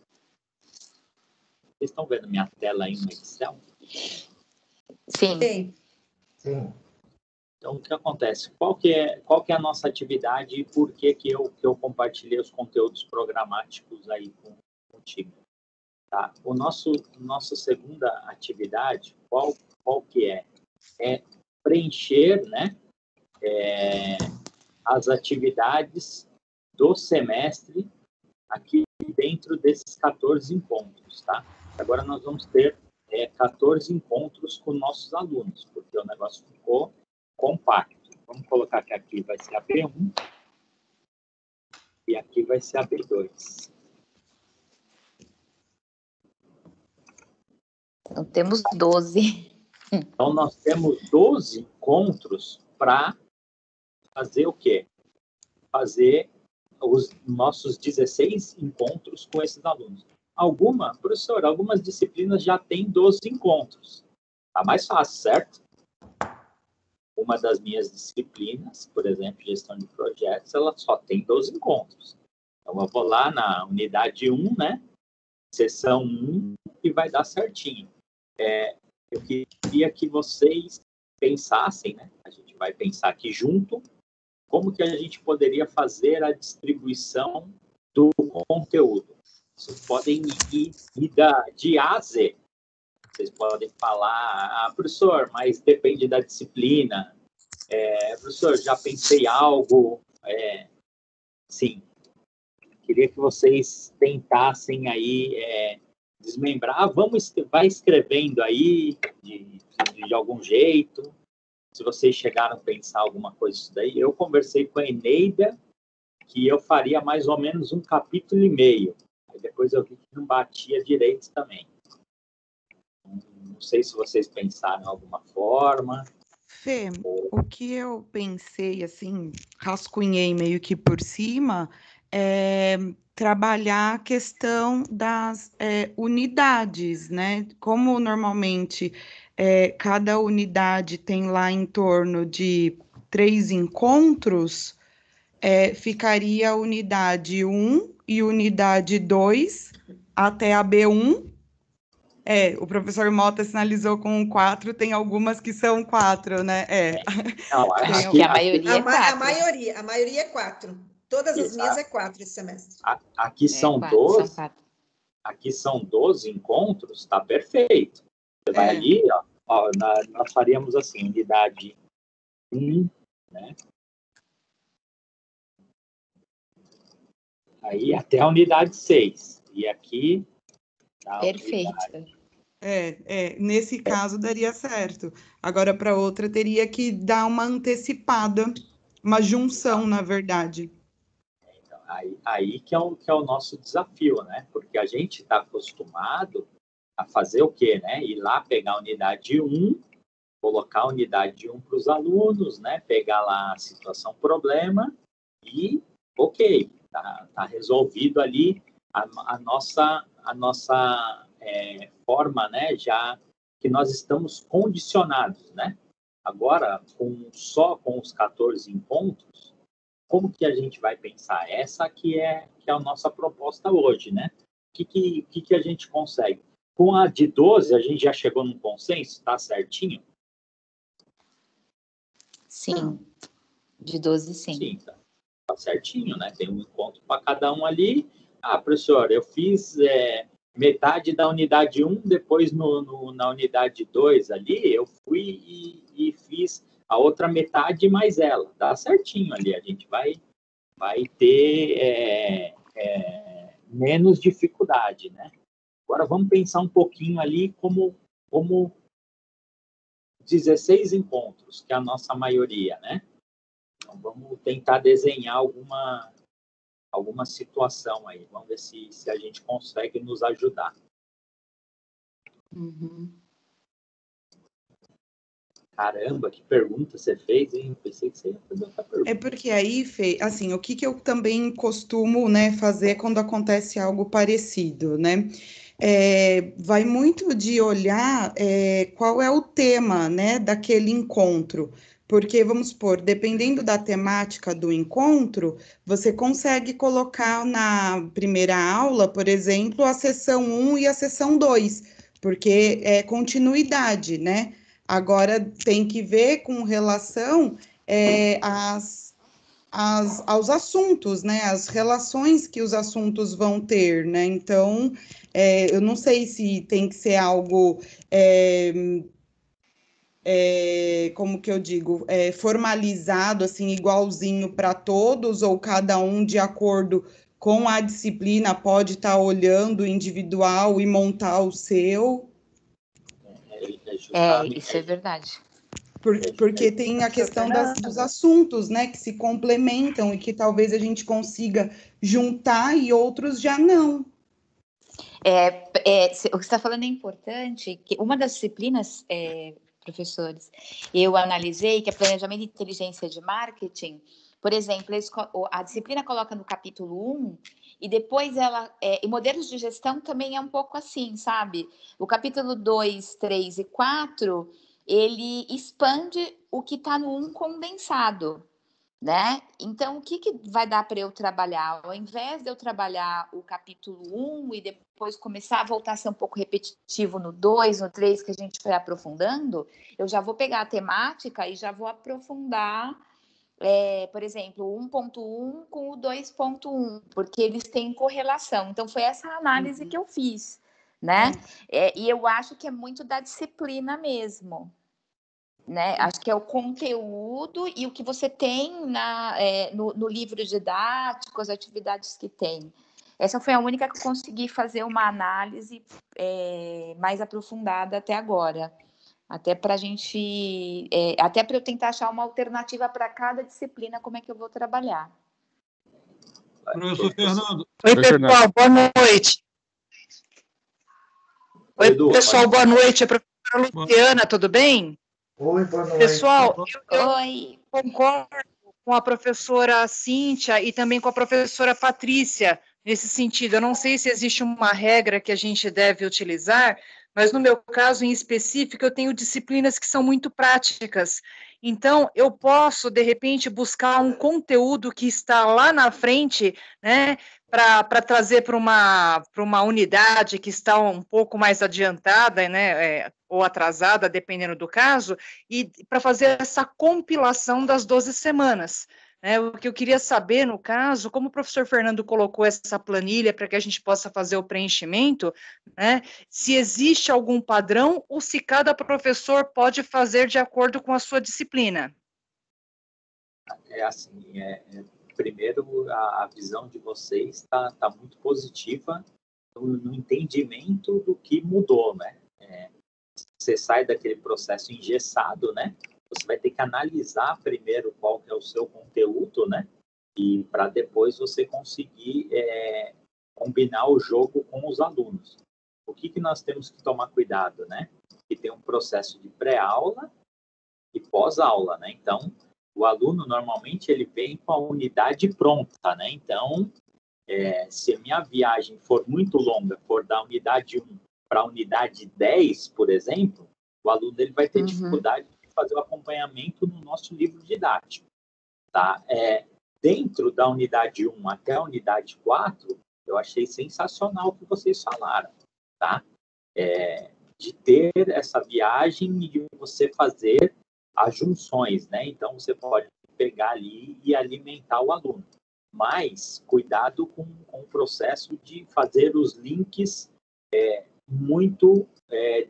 Vocês estão vendo minha tela aí no Excel? Sim. Sim. Então, o que acontece? Qual que é a nossa atividade e por que eu compartilhei os conteúdos programáticos aí contigo? Tá? Nossa segunda atividade, qual que é? É preencher, né, as atividades do semestre aqui dentro desses 14 encontros, tá? Agora nós vamos ter 14 encontros com nossos alunos, porque o negócio ficou compacto. Vamos colocar que aqui vai ser a B1 e aqui vai ser a B2. Então, temos 12. Então, nós temos 12 encontros para fazer o quê? Fazer os nossos 16 encontros com esses alunos. Professor, algumas disciplinas já têm 12 encontros. Tá mais fácil, certo? Uma das minhas disciplinas, por exemplo, gestão de projetos, ela só tem 12 encontros. Então, eu vou lá na unidade 1, né? Seção 1, e vai dar certinho. Eu queria que vocês pensassem, né? A gente vai pensar aqui junto, como que a gente poderia fazer a distribuição do conteúdo. Vocês podem ir de A a Z. Vocês podem falar, professor, mas depende da disciplina. Professor, já pensei algo. Sim. Queria que vocês tentassem aí desmembrar. Vai escrevendo aí de algum jeito. Se vocês chegaram a pensar alguma coisa disso daí. Eu conversei com a Eneida que eu faria mais ou menos um capítulo e meio. Aí depois eu vi que não batia direito também. Não sei se vocês pensaram em alguma forma. Fê, o que eu pensei, assim, rascunhei meio que por cima, é trabalhar a questão das unidades, né? Como normalmente cada unidade tem lá em torno de 3 encontros, ficaria a unidade 1 e unidade 2 até a B1. O professor Mota sinalizou com 4, tem algumas que são 4, né? Não, acho que a maioria é 4. A maioria é 4. Todas as minhas é 4 esse semestre. Aqui são 12. Aqui são 12 encontros, tá perfeito. Você vai ali, nós faríamos assim, unidade 1, né? Aí até a unidade 6. E aqui... Perfeito. Nesse caso daria certo. Agora, para outra, teria que dar uma antecipada, uma junção, na verdade. Então, Aí que é o nosso desafio, né? Porque a gente está acostumado a fazer o quê, né? Ir lá pegar a unidade 1, colocar a unidade 1 para os alunos, né? Pegar lá a situação problema e, ok, tá resolvido ali a nossa forma, né? Já que nós estamos condicionados, né? Agora, só com os 14 encontros, como que a gente vai pensar? Essa que é a nossa proposta hoje, né? O que a gente consegue? Com a de 12, a gente já chegou num consenso? Tá certinho? Sim. De 12, sim. Sim, tá certinho, né? Tem um encontro para cada um ali. Professor, eu fiz metade da unidade 1, depois na unidade 2 ali, eu fui e fiz a outra metade mais ela. Dá certinho ali, a gente vai ter menos dificuldade, né? Agora vamos pensar um pouquinho ali como 16 encontros, que é a nossa maioria, né? Então vamos tentar desenhar alguma situação aí. Vamos ver se a gente consegue nos ajudar. Uhum. Caramba, que pergunta você fez, hein? Pensei que você ia fazer outra pergunta. É porque aí, Fê, assim, o que eu também costumo, né, fazer quando acontece algo parecido, né? Vai muito de olhar qual é o tema, né, daquele encontro. Porque, vamos supor, dependendo da temática do encontro, você consegue colocar na primeira aula, por exemplo, a sessão 1 e a sessão 2, porque é continuidade, né? Agora, tem que ver com relação aos assuntos, né? As relações que os assuntos vão ter, né? Então, eu não sei se tem que ser algo, como que eu digo, formalizado, assim, igualzinho para todos, ou cada um de acordo com a disciplina pode estar olhando individual e montar o seu. Isso é verdade. Porque tem a questão dos assuntos, né, que se complementam e que talvez a gente consiga juntar e outros já não. O que você está falando é importante, que uma das disciplinas, professores, eu analisei que é planejamento de inteligência de marketing, por exemplo, a disciplina coloca no capítulo 1 e depois e modelos de gestão também é um pouco assim, sabe? O capítulo 2, 3 e 4, ele expande o que está no 1 condensado, né? Então, o que vai dar para eu trabalhar? Ao invés de eu trabalhar o capítulo 1 e depois começar a voltar a ser um pouco repetitivo no 2, no 3, que a gente vai aprofundando, eu já vou pegar a temática e já vou aprofundar, por exemplo, o 1.1 com o 2.1, porque eles têm correlação. Então, foi essa análise que eu fiz, né? E eu acho que é muito da disciplina mesmo. Né? Acho que é o conteúdo e o que você tem no livro didático, as atividades que tem. Essa foi a única que eu consegui fazer uma análise mais aprofundada até agora. Até para a gente. Até para eu tentar achar uma alternativa para cada disciplina, como é que eu vou trabalhar. Professor Fernando. Oi, pessoal, boa noite. Oi, pessoal, boa noite. É a professora Luciana, tudo bem? Oi, boa noite. Pessoal, eu concordo com a professora Cíntia e também com a professora Patrícia nesse sentido. Eu não sei se existe uma regra que a gente deve utilizar, mas no meu caso em específico, eu tenho disciplinas que são muito práticas. Então, eu posso, de repente, buscar um conteúdo que está lá na frente, né, para trazer para uma unidade que está um pouco mais adiantada, né, ou atrasada, dependendo do caso, e para fazer essa compilação das 12 semanas. O que eu queria saber, no caso, como o professor Fernando colocou essa planilha para que a gente possa fazer o preenchimento, né, se existe algum padrão ou se cada professor pode fazer de acordo com a sua disciplina. Primeiro, a visão de vocês está muito positiva no entendimento do que mudou, né? Você sai daquele processo engessado, né? Você vai ter que analisar primeiro qual que é o seu conteúdo, né? e para depois você conseguir combinar o jogo com os alunos. O que nós temos que tomar cuidado, né? Que tem um processo de pré-aula e pós-aula, né? Então, o aluno, normalmente, ele vem com a unidade pronta, né? Então, se a minha viagem for muito longa, for da unidade 1 para a unidade 10, por exemplo, o aluno ele vai ter dificuldade de fazer o acompanhamento no nosso livro didático, tá? Dentro da unidade 1 até a unidade 4, eu achei sensacional o que vocês falaram, tá? De ter essa viagem e de você fazer as junções, né? Então, você pode pegar ali e alimentar o aluno. Mas, cuidado com o processo de fazer os links muito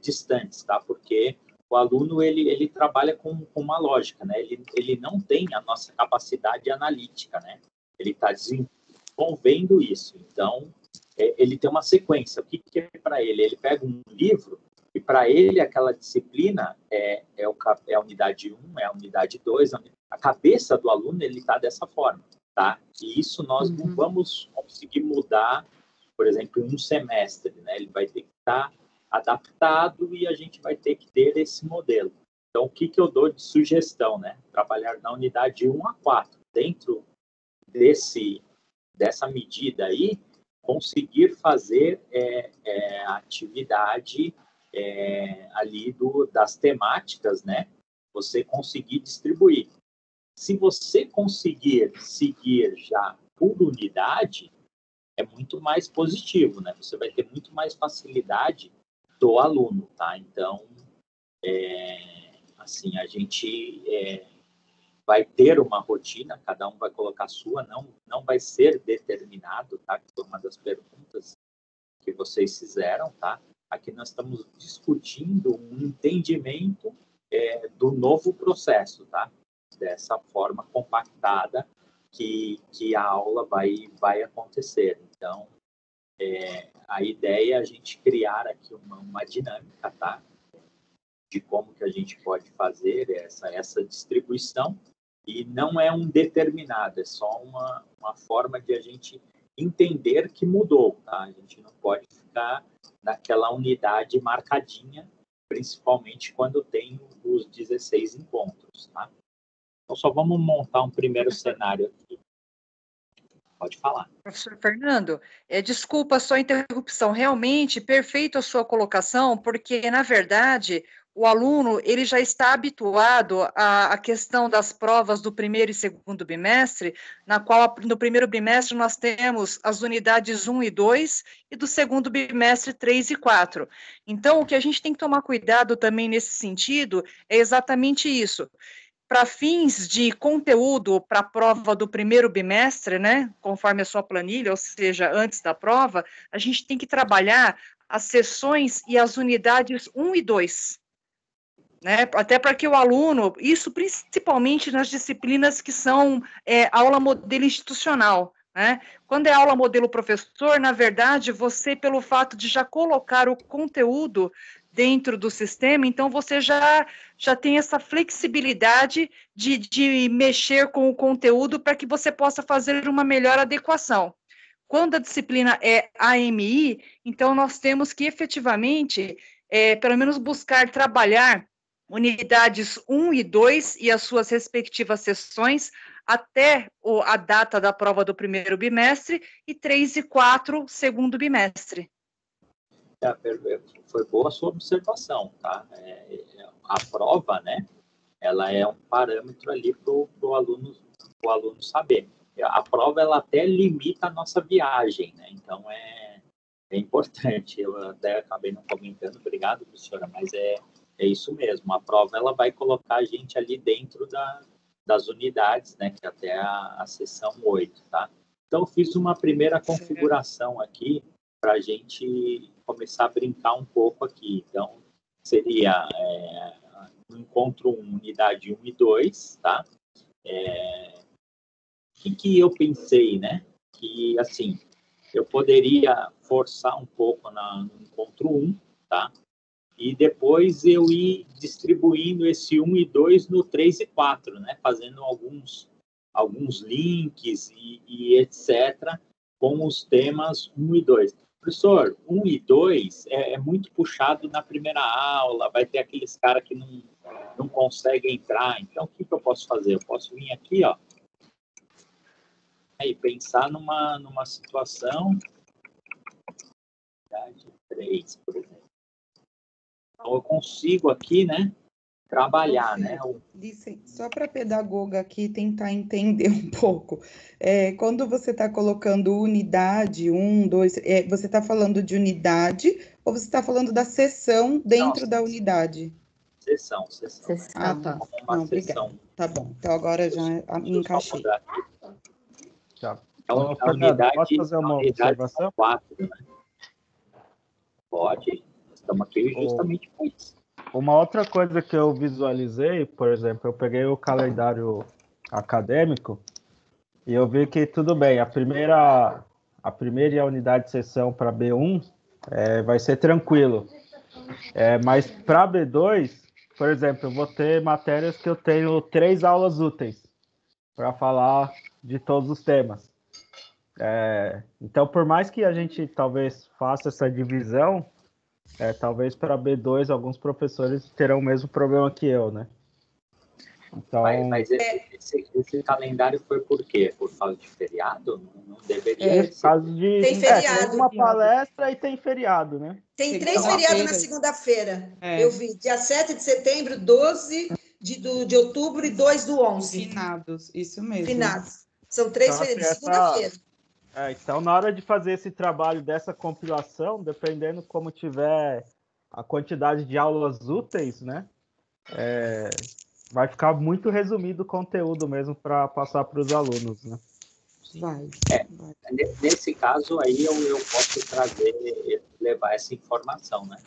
distantes, tá? Porque o aluno, ele trabalha com uma lógica, né? Ele não tem a nossa capacidade analítica, né? Ele está desenvolvendo isso. Então, ele tem uma sequência. O que é para ele? Ele pega um livro e, para ele, aquela disciplina é a unidade 1, é a unidade 2. A cabeça do aluno, ele está dessa forma, tá? E isso nós não vamos conseguir mudar, por exemplo, em um semestre, né? Ele vai ter que estar adaptado e a gente vai ter que ter esse modelo. Então, o que eu dou de sugestão, né? Trabalhar na unidade 1 a 4. Dentro dessa medida aí, conseguir fazer a atividade ali das temáticas, né? Você conseguir distribuir. Se você conseguir seguir já por unidade, é muito mais positivo, né? Você vai ter muito mais facilidade do aluno, tá? Então, assim, a gente vai ter uma rotina, cada um vai colocar a sua, não vai ser determinado, tá? Que foi uma das perguntas que vocês fizeram, tá? Aqui nós estamos discutindo um entendimento do novo processo, tá? Dessa forma compactada que a aula vai acontecer. Então, a ideia é a gente criar aqui uma dinâmica, tá? De como que a gente pode fazer essa distribuição, e não é um determinado, é só uma forma de a gente entender que mudou, tá? A gente não pode ficar naquela unidade marcadinha, principalmente quando tem os 16 encontros, tá? Então, só vamos montar um primeiro cenário aqui. Pode falar. Professor Fernando, desculpa a sua interrupção, realmente perfeita a sua colocação, porque, na verdade, o aluno ele já está habituado à questão das provas do primeiro e segundo bimestre, na qual, no primeiro bimestre, nós temos as unidades 1 e 2, e do segundo bimestre, 3 e 4. Então, o que a gente tem que tomar cuidado também nesse sentido é exatamente isso. Para fins de conteúdo para a prova do primeiro bimestre, né, conforme a sua planilha, ou seja, antes da prova, a gente tem que trabalhar as sessões e as unidades 1 e 2, né, até para que o aluno, isso principalmente nas disciplinas que são aula modelo institucional, né, quando é aula modelo professor, na verdade, você, pelo fato de já colocar o conteúdo dentro do sistema, então você já tem essa flexibilidade de mexer com o conteúdo para que você possa fazer uma melhor adequação. Quando a disciplina é AMI, então nós temos que efetivamente, pelo menos buscar trabalhar unidades 1 e 2 e as suas respectivas sessões até a data da prova do primeiro bimestre e 3 e 4, segundo bimestre. Foi boa a sua observação, tá? A prova, né? Ela é um parâmetro ali para o aluno saber. A prova, ela até limita a nossa viagem, né? Então, é importante. Eu até acabei não comentando, obrigado, professora, mas é isso mesmo. A prova, ela vai colocar a gente ali dentro das unidades, né? Que até a sessão 8, tá? Então, eu fiz uma primeira configuração aqui para a gente começar a brincar um pouco aqui. Então, seria no encontro 1, unidade 1 e 2, tá? O que eu pensei, né? Que, assim, eu poderia forçar um pouco no encontro 1, tá? E depois eu ir distribuindo esse 1 e 2 no 3 e 4, né? Fazendo alguns alguns links e etc., com os temas 1 e 2. Professor, 1 e 2 é muito puxado na primeira aula, vai ter aqueles caras que não conseguem entrar. Então, o que eu posso fazer? Eu posso vir aqui, ó, e pensar numa situação 3, por exemplo. Então, eu consigo aqui, né, trabalhar, né? Só para a pedagoga aqui tentar entender um pouco. Quando você está colocando unidade, 1, 2, você está falando de unidade ou você está falando da sessão dentro da unidade? Sessão. Ah, tá. Não, obrigada. Tá bom. Então agora já me encaixei. Já. Então, Fernando, posso fazer uma observação? 4, né? Pode. Estamos aqui justamente por isso. Uma outra coisa que eu visualizei, por exemplo, eu peguei o calendário acadêmico e eu vi que tudo bem, a primeira e a unidade de sessão para B1 vai ser tranquilo. Mas para B2, por exemplo, eu vou ter matérias que eu tenho 3 aulas úteis para falar de todos os temas. Então, por mais que a gente talvez faça essa divisão, talvez para B2 alguns professores terão o mesmo problema que eu, né? Então... Mas esse calendário foi por quê? Por causa de feriado? Não deveria ser. Por causa de... Tem feriado. Tem uma palestra e tem feriado, né? Tem 3 feriados na segunda-feira. Eu vi. Dia 7 de setembro, 12 de outubro e 2 do 11. Finados, isso mesmo. Finados. São 3 feriados de segunda-feira. Então, na hora de fazer esse trabalho dessa compilação, dependendo como tiver a quantidade de aulas úteis, né? Vai ficar muito resumido o conteúdo mesmo para passar para os alunos, né? Vai. Nesse caso aí eu posso levar essa informação, né?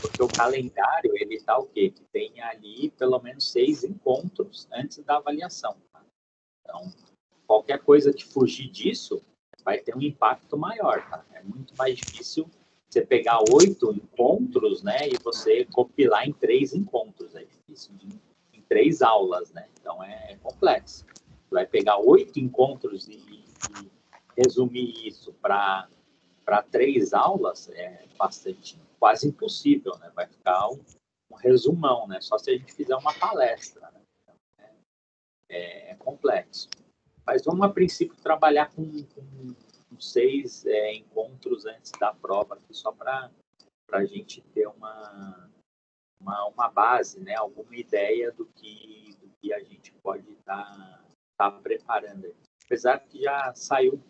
Porque o calendário, ele tá o quê? Que tem ali pelo menos 6 encontros antes da avaliação. Tá? Então, qualquer coisa que fugir disso vai ter um impacto maior, tá? É muito mais difícil você pegar 8 encontros, né? E você compilar em 3 encontros. É difícil em 3 aulas, né? Então, é complexo. Você vai pegar 8 encontros e resumir isso para 3 aulas é quase impossível, né? Vai ficar um resumão, né? Só se a gente fizer uma palestra, né? Então, é complexo. Mas vamos, a princípio, trabalhar com 6 encontros antes da prova, aqui, só para a gente ter uma base, né? Alguma ideia do que a gente pode estar preparando. Apesar que já saiu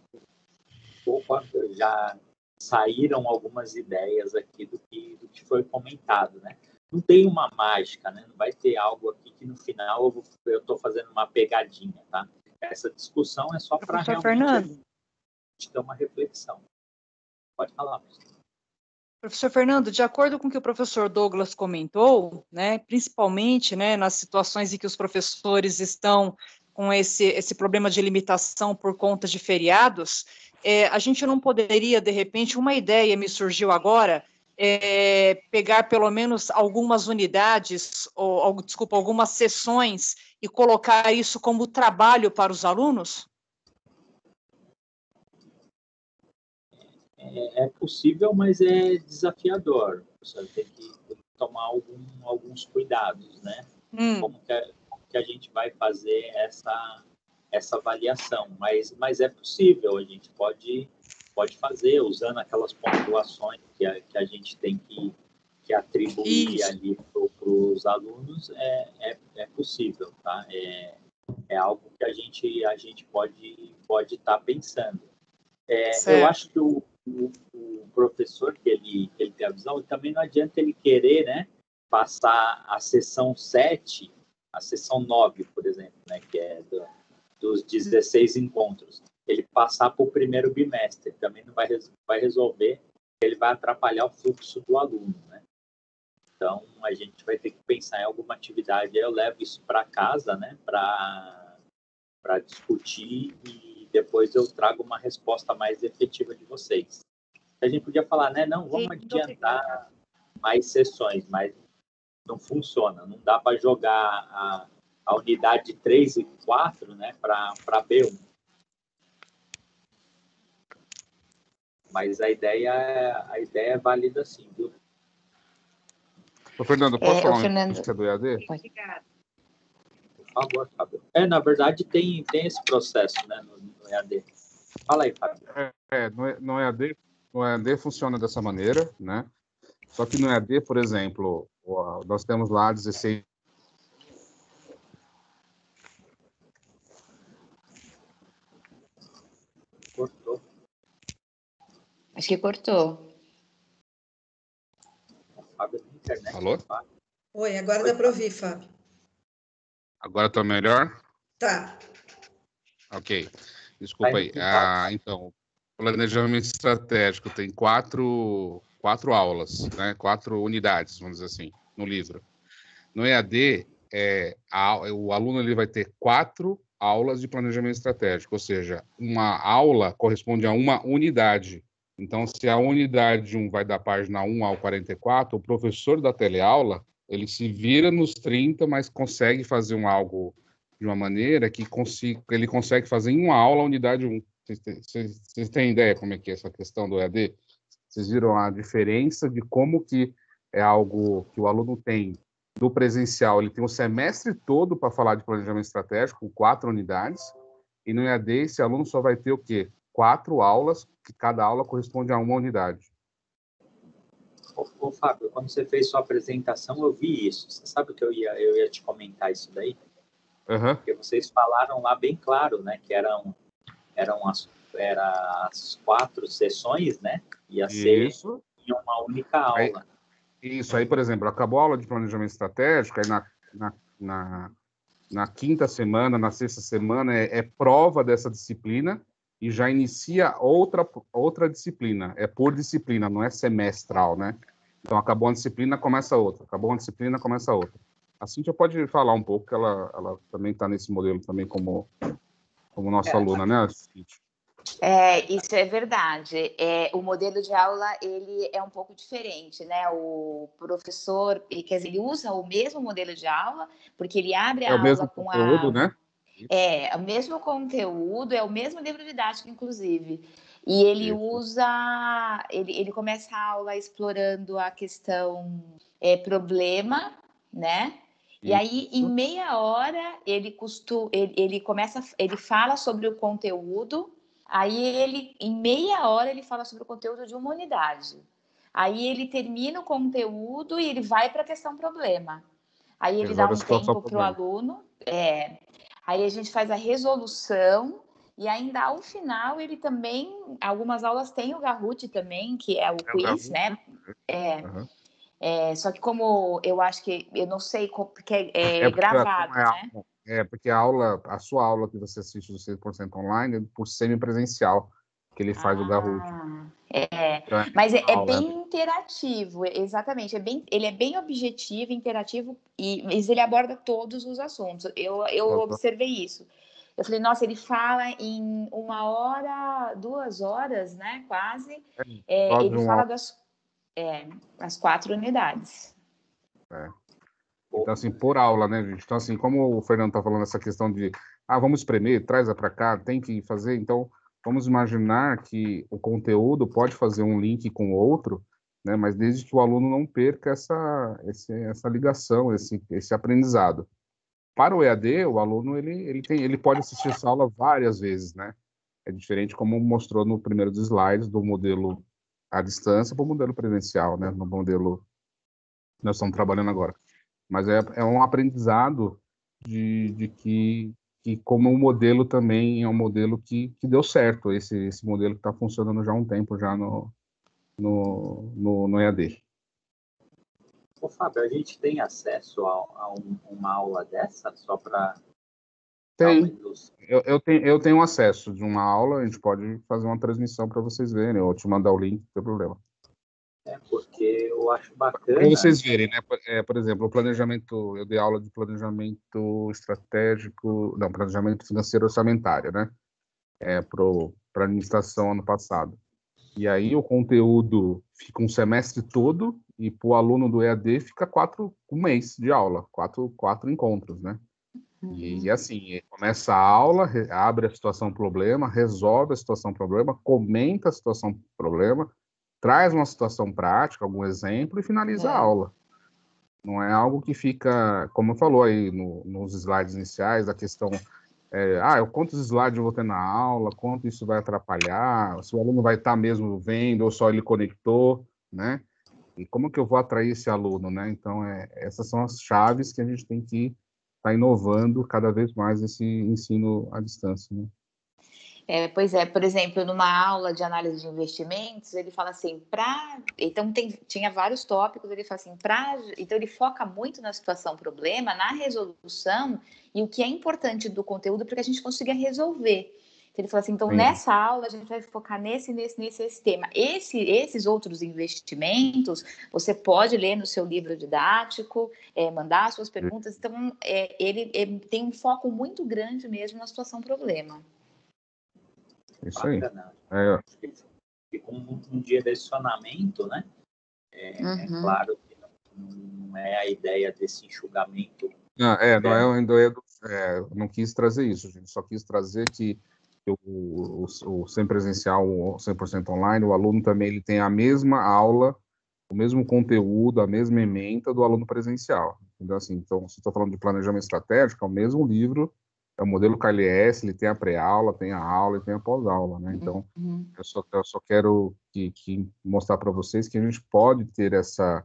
já saíram algumas ideias aqui do que foi comentado, né? Não tem uma mágica, né? Não vai ter algo aqui que no final eu estou fazendo uma pegadinha, tá? Essa discussão é só para realmente ter uma reflexão. Pode falar, professor. Professor Fernando, de acordo com o que o professor Douglas comentou, né, principalmente, né, nas situações em que os professores estão com esse problema de limitação por conta de feriados, a gente não poderia, de repente, uma ideia me surgiu agora, pegar pelo menos algumas unidades, algumas sessões e colocar isso como trabalho para os alunos? É possível, mas é desafiador. Você tem que tomar alguns cuidados, né? Como que a gente vai fazer essa avaliação? Mas é possível, a gente pode fazer usando aquelas pontuações que a gente tem que atribuir ali para os alunos. É possível, tá? É algo que a gente pode estar pensando. Eu acho que o professor que ele tem a visão, também não adianta ele querer, né, passar a sessão 7, a sessão 9, por exemplo, né, que é dos 16 encontros, ele passar para o primeiro bimestre, também não vai resolver, ele vai atrapalhar o fluxo do aluno, né? Então, a gente vai ter que pensar em alguma atividade, eu levo isso para casa, né, para discutir e depois eu trago uma resposta mais efetiva de vocês. A gente podia falar, né, não, vamos adiantar mais sessões, mas não funciona, não dá para jogar a unidade 3 e 4, né, para B1. Mas a ideia é válida sim, viu? Ô, Fernando, posso falar Fernando... uma coisa do EAD? Obrigada. Por favor, Fábio. Na verdade, tem esse processo, né, no EAD. Fala aí, Fábio. No EAD funciona dessa maneira, né? Só que no EAD, por exemplo, nós temos lá 16... Cortou. Acho que cortou. Fábio, na internet. Alô? Oi, agora dá para ouvir, Fábio. Agora está melhor? Tá. Ok. Desculpa aí. Então, planejamento estratégico tem quatro aulas, né? 4 unidades, vamos dizer assim, no livro. No EAD, o aluno ele vai ter 4 aulas de planejamento estratégico, ou seja, uma aula corresponde a uma unidade. Então, se a unidade 1 vai da página 1 ao 44, o professor da teleaula, ele se vira nos 30, mas consegue fazer algo de uma maneira que ele consegue fazer em uma aula a unidade 1. Vocês têm ideia como é que é essa questão do EAD? Vocês viram a diferença de como que é algo que o aluno tem do presencial, ele tem o semestre todo para falar de planejamento estratégico, com 4 unidades, e no EAD esse aluno só vai ter o quê? 4 aulas, que cada aula corresponde a uma unidade. Ô, Fábio, quando você fez sua apresentação, eu vi isso. Você sabe que eu ia te comentar isso daí? Uhum. Porque vocês falaram lá bem claro, né? Que eram as 4 sessões, né? Ia ser em uma única aula. Isso aí, por exemplo, acabou a aula de planejamento estratégico, aí na quinta semana, na sexta semana, é prova dessa disciplina e já inicia outra disciplina. É por disciplina, não é semestral, né? Então, acabou uma disciplina, começa outra. Acabou uma disciplina, começa outra. A Cíntia pode falar um pouco, que ela também está nesse modelo também como nossa aluna, né, Cíntia? Isso é verdade. O modelo de aula ele é um pouco diferente, né? O professor, ele usa o mesmo modelo de aula, porque ele abre a aula com o mesmo conteúdo, né? O mesmo conteúdo, é o mesmo livro didático, inclusive. E ele ele começa a aula explorando a questão problema, né? E aí, em meia hora, ele fala sobre o conteúdo. Aí em meia hora, ele fala sobre o conteúdo de uma unidade. Aí ele termina o conteúdo e ele vai para a questão problema. Aí ele dá um tempo para o aluno. Aí a gente faz a resolução e ainda ao final ele também, algumas aulas tem o Kahoot também, que é o quiz, né? Só que como eu acho que, eu não sei, porque é gravado, né? Porque a sua aula que você assiste do 100% online é por semipresencial, que ele faz o Kahoot. Então, mas é bem interativo, exatamente. Ele é bem objetivo, interativo, mas ele aborda todos os assuntos. Eu observei isso. Eu falei, nossa, ele fala em 1 hora, 2 horas, né? Quase. Ele fala as 4 unidades. Então, assim, por aula, né, gente? Então, assim, como o Fernando está falando essa questão de vamos espremer, traz para cá, tem que fazer, então vamos imaginar que o conteúdo pode fazer um link com o outro, né, mas desde que o aluno não perca essa ligação, esse aprendizado. Para o EAD, o aluno ele pode assistir essa aula várias vezes, né? É diferente como mostrou no primeiro dos slides do modelo à distância para o modelo presencial, né? No modelo que nós estamos trabalhando agora. Mas é um aprendizado de que como um modelo também é um modelo que deu certo, esse modelo que está funcionando já há um tempo já no EAD. Ô, Fábio, a gente tem acesso a uma aula dessa só para... Tem. Eu tenho acesso de uma aula, a gente pode fazer uma transmissão para vocês verem, ou te mandar o link, não tem problema. Porque eu acho bacana... Para vocês verem, né? Por exemplo, o planejamento, eu dei aula de planejamento estratégico, não, planejamento financeiro orçamentário, né? Para administração ano passado. E aí o conteúdo fica um semestre todo e para o aluno do EAD fica um mês de aula, quatro encontros, né? E assim, começa a aula, abre a situação problema, resolve a situação problema, comenta a situação problema, traz uma situação prática, algum exemplo e finaliza a aula. Não é algo que fica, como falou aí nos slides iniciais, da questão, quantos slides eu vou ter na aula, quanto isso vai atrapalhar, se o aluno vai estar mesmo vendo ou só ele conectou, né? E como que eu vou atrair esse aluno, né? Então, essas são as chaves que a gente tem que estar inovando cada vez mais esse ensino à distância, né? Pois é, por exemplo, numa aula de análise de investimentos, ele fala assim, então tinha vários tópicos, ele fala assim, então ele foca muito na situação problema, na resolução, e o que é importante do conteúdo para que a gente consiga resolver. Então, ele fala assim, então nessa aula a gente vai focar nesse tema. Esses outros investimentos, você pode ler no seu livro didático, mandar suas perguntas, então ele tem um foco muito grande mesmo na situação problema. Isso aí. E com um direcionamento, né? Claro que não é a ideia desse enxugamento. Não quis trazer isso, gente. Só quis trazer que o semipresencial, o 100% online, o aluno também ele tem a mesma aula, o mesmo conteúdo, a mesma ementa do aluno presencial. Entendeu? Assim, então, se estou falando de planejamento estratégico, é o mesmo livro, é o modelo KLS, ele tem a pré-aula, tem a aula e tem a pós-aula, né? Então, eu só quero mostrar para vocês que a gente pode ter essa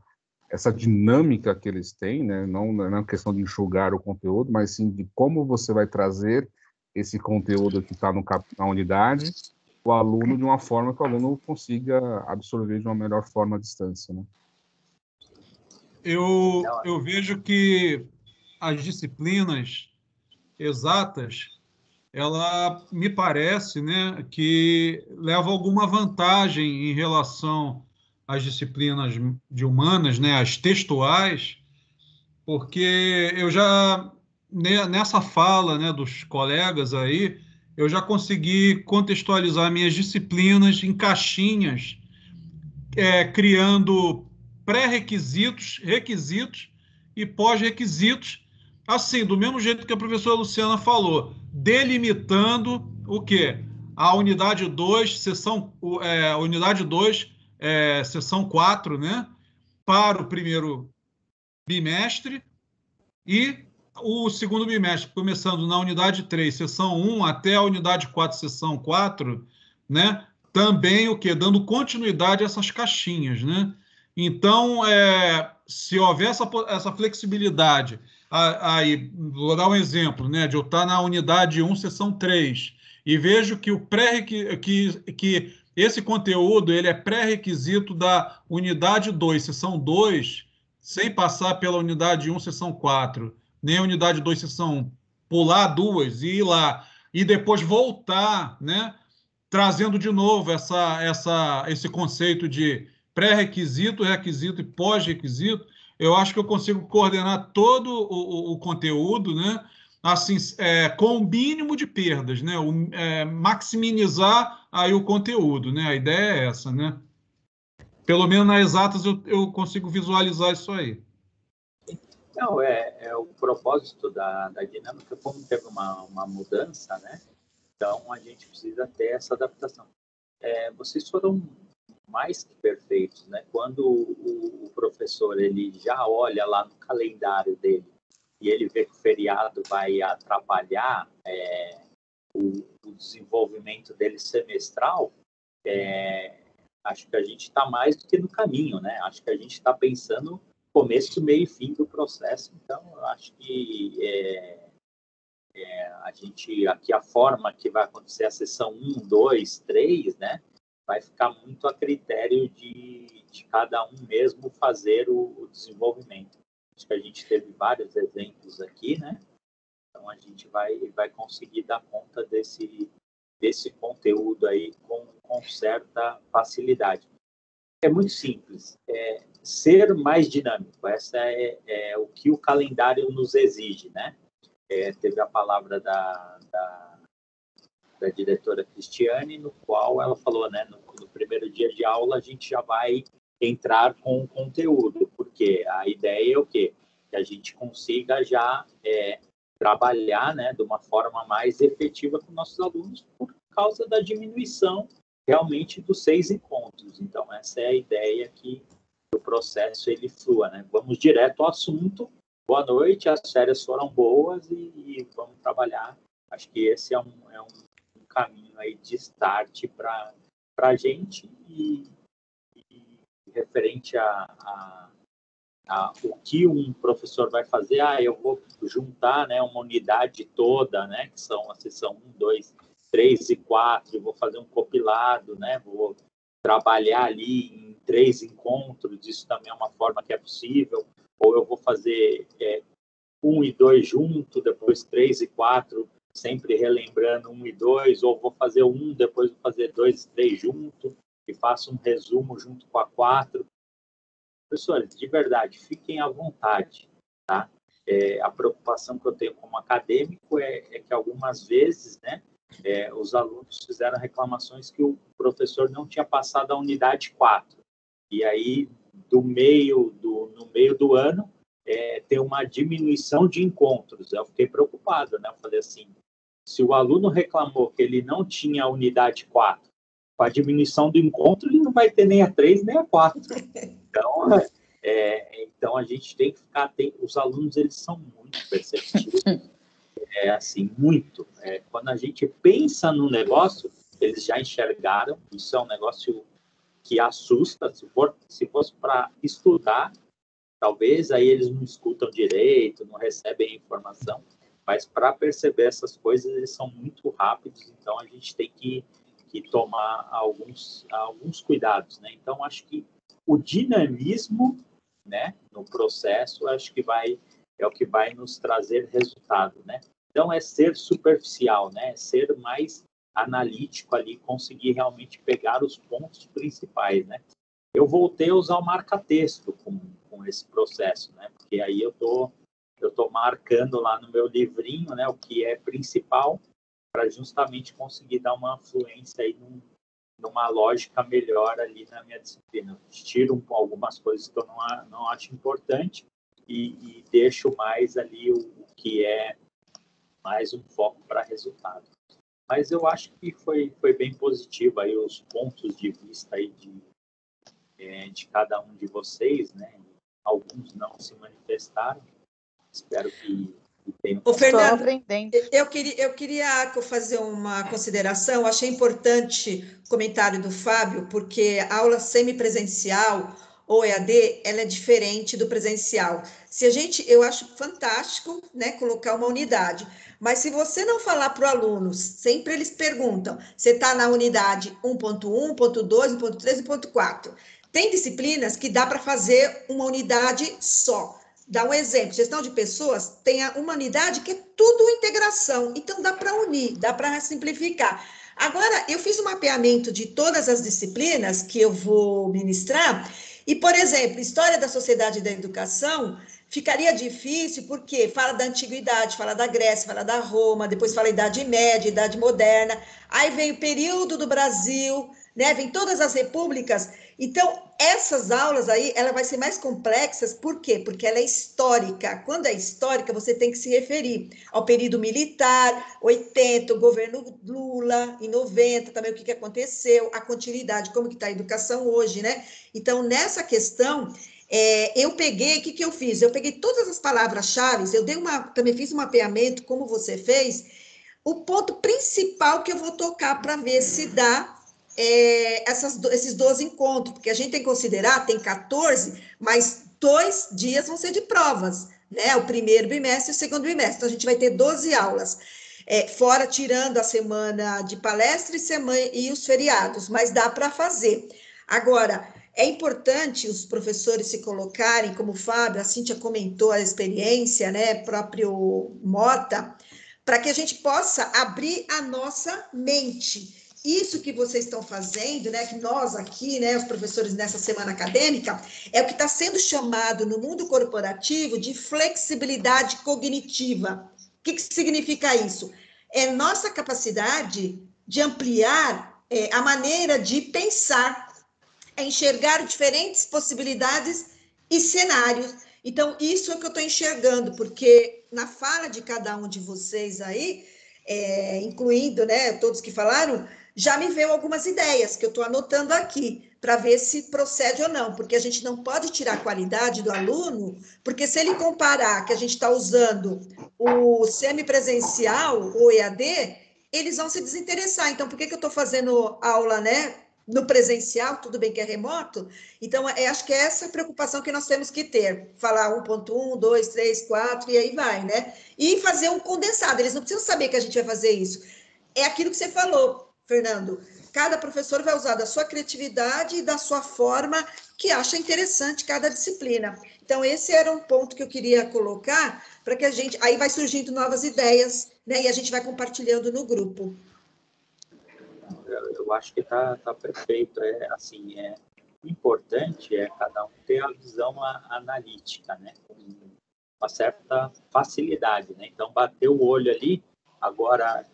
dinâmica que eles têm, né? Não é uma questão de enxugar o conteúdo, mas sim de como você vai trazer esse conteúdo que está na unidade, o aluno de uma forma que o aluno consiga absorver de uma melhor forma à distância, né? Eu vejo que as disciplinas exatas, ela me parece, né, que leva alguma vantagem em relação às disciplinas de humanas, né, as textuais, porque eu já, nessa fala, né, dos colegas aí, eu já consegui contextualizar minhas disciplinas em caixinhas, criando pré-requisitos, requisitos e pós-requisitos, assim, do mesmo jeito que a professora Luciana falou, delimitando o quê? A unidade 2, unidade 2, seção 4, né? Para o primeiro bimestre e o segundo bimestre, começando na unidade 3, seção 1, até a unidade 4, seção 4, né? Também o quê? Dando continuidade a essas caixinhas, né? Então, se houver essa flexibilidade, aí vou dar um exemplo, né? De eu estar na unidade 1, seção 3, e vejo que que esse conteúdo ele é pré-requisito da unidade 2, seção 2, sem passar pela unidade 1, seção 4, nem a unidade 2, seção 1, pular duas e ir lá, e depois voltar, né? Trazendo de novo esse conceito de pré-requisito, requisito e pós-requisito, eu acho que eu consigo coordenar todo o conteúdo, né? Assim, com o mínimo de perdas, né? Maximizar aí o conteúdo, né? A ideia é essa, né? Pelo menos nas exatas eu consigo visualizar isso aí. Não, o propósito da dinâmica, como teve uma mudança, né? Então, a gente precisa ter essa adaptação. Vocês foram mais que perfeitos, né? Quando o professor ele já olha lá no calendário dele e ele vê que o feriado vai atrapalhar o desenvolvimento dele semestral, acho que a gente está mais do que no caminho, né? Acho que a gente está pensando começo, meio e fim do processo. Então, eu acho que a gente, aqui a forma que vai acontecer a sessão 1, 2, 3, né? Vai ficar muito a critério de cada um mesmo fazer o desenvolvimento. Acho que a gente teve vários exemplos aqui, né? Então, a gente vai conseguir dar conta desse conteúdo aí com certa facilidade. É muito simples. Ser mais dinâmico. Essa é o que o calendário nos exige, né? Teve a palavra da diretora Cristiane, no qual ela falou, né, no primeiro dia de aula a gente já vai entrar com o conteúdo, porque a ideia é o quê? Que a gente consiga já trabalhar, né, de uma forma mais efetiva com nossos alunos por causa da diminuição realmente dos 6 encontros. Então, essa é a ideia que o processo ele flua, né? Vamos direto ao assunto. Boa noite, as férias foram boas e vamos trabalhar. Acho que esse é um caminho aí de start para a gente e referente a o que um professor vai fazer. Eu vou juntar, né, uma unidade toda, né, que são a sessão 1, 2, 3 e 4, e vou fazer um compilado, né, vou trabalhar ali em 3 encontros, isso também é uma forma que é possível, ou eu vou fazer 1 e 2 junto, depois 3 e 4, sempre relembrando 1 e 2, ou vou fazer 1, depois vou fazer 2 e 3 junto, e faço um resumo junto com a 4. Professores, de verdade, fiquem à vontade, tá? A preocupação que eu tenho como acadêmico é que algumas vezes, né, os alunos fizeram reclamações que o professor não tinha passado a unidade 4. E aí, no meio do ano, tem uma diminuição de encontros. Eu fiquei preocupado, né? Eu falei assim, se o aluno reclamou que ele não tinha a unidade 4, com a diminuição do encontro, ele não vai ter nem a 3, nem a 4. Então a gente tem que ficar atento. Os alunos, eles são muito perceptivos. Assim, muito. Quando a gente pensa no negócio, eles já enxergaram. Isso é um negócio que assusta. Se fosse para estudar, talvez aí eles não escutam direito, não recebem a informação. Mas para perceber essas coisas, eles são muito rápidos. Então a gente tem que tomar alguns cuidados, né? Então acho que o dinamismo, né, no processo, acho que é o que vai nos trazer resultado, né? Então é ser superficial, né? Ser mais analítico ali, conseguir realmente pegar os pontos principais, né? Eu voltei a usar o marca-texto com esse processo, né? Porque aí eu tô marcando lá no meu livrinho, né, o que é principal, para justamente conseguir dar uma fluência aí numa lógica melhor ali na minha disciplina. Eu tiro algumas coisas que eu não acho importante e deixo mais ali o que é mais um foco para resultado. Mas eu acho que foi bem positivo aí os pontos de vista aí de cada um de vocês, né? Alguns não se manifestaram. Espero que tenham. Ô, Fernando, eu queria fazer uma consideração. Achei importante o comentário do Fábio, porque a aula semipresencial ou EAD, ela é diferente do presencial. Eu acho fantástico, né, colocar uma unidade, mas se você não falar para o aluno, sempre eles perguntam, você está na unidade 1.1, 1.2, 1.3 e 1.4. Tem disciplinas que dá para fazer uma unidade só. Dá um exemplo, gestão de pessoas tem uma unidade que é tudo integração, então dá para unir, dá para simplificar. Agora, eu fiz um mapeamento de todas as disciplinas que eu vou ministrar, e, por exemplo, História da Sociedade e da Educação ficaria difícil porque fala da Antiguidade, fala da Grécia, fala da Roma, depois fala Idade Média, Idade Moderna, aí vem o período do Brasil, né? Vem todas as repúblicas. Então, essas aulas aí, ela vai ser mais complexas, por quê? Porque ela é histórica. Quando é histórica, você tem que se referir ao período militar, 80, o governo Lula, em 90, também o que aconteceu, a continuidade, como que está a educação hoje, né? Então, nessa questão, eu peguei, o que eu fiz? Eu peguei todas as palavras-chave, também fiz um mapeamento, como você fez, o ponto principal que eu vou tocar para ver se dá esses 12 encontros, porque a gente tem que considerar, tem 14, mas 2 dias vão ser de provas, né? O primeiro bimestre e o segundo bimestre. Então, a gente vai ter 12 aulas, fora tirando a semana de palestra e os feriados, mas dá para fazer. Agora, é importante os professores se colocarem, como o Fábio, a Cíntia comentou a experiência, né? Próprio Mota, para que a gente possa abrir a nossa mente. Isso que vocês estão fazendo, né, que nós aqui, né, os professores nessa semana acadêmica, é o que está sendo chamado no mundo corporativo de flexibilidade cognitiva. O que significa isso? É nossa capacidade de ampliar a maneira de pensar, enxergar diferentes possibilidades e cenários. Então, isso é o que eu estou enxergando, porque na fala de cada um de vocês aí, incluindo, né, todos que falaram, já me veio algumas ideias que eu estou anotando aqui, para ver se procede ou não, porque a gente não pode tirar a qualidade do aluno, porque se ele comparar que a gente está usando o semipresencial, o EAD, eles vão se desinteressar. Então, por que eu estou fazendo aula, né, no presencial, tudo bem que é remoto? Então, acho que é essa preocupação que nós temos que ter. Falar 1.1, 2, 3, 4, e aí vai, né? E fazer um condensado. Eles não precisam saber que a gente vai fazer isso. É aquilo que você falou, Fernando. Cada professor vai usar da sua criatividade e da sua forma que acha interessante cada disciplina. Então, esse era um ponto que eu queria colocar, para que a gente... Aí vai surgindo novas ideias, né? E a gente vai compartilhando no grupo. Eu acho que tá perfeito. O importante é cada um ter a visão analítica, né? Com uma certa facilidade, né? Então, bater o olho ali, agora,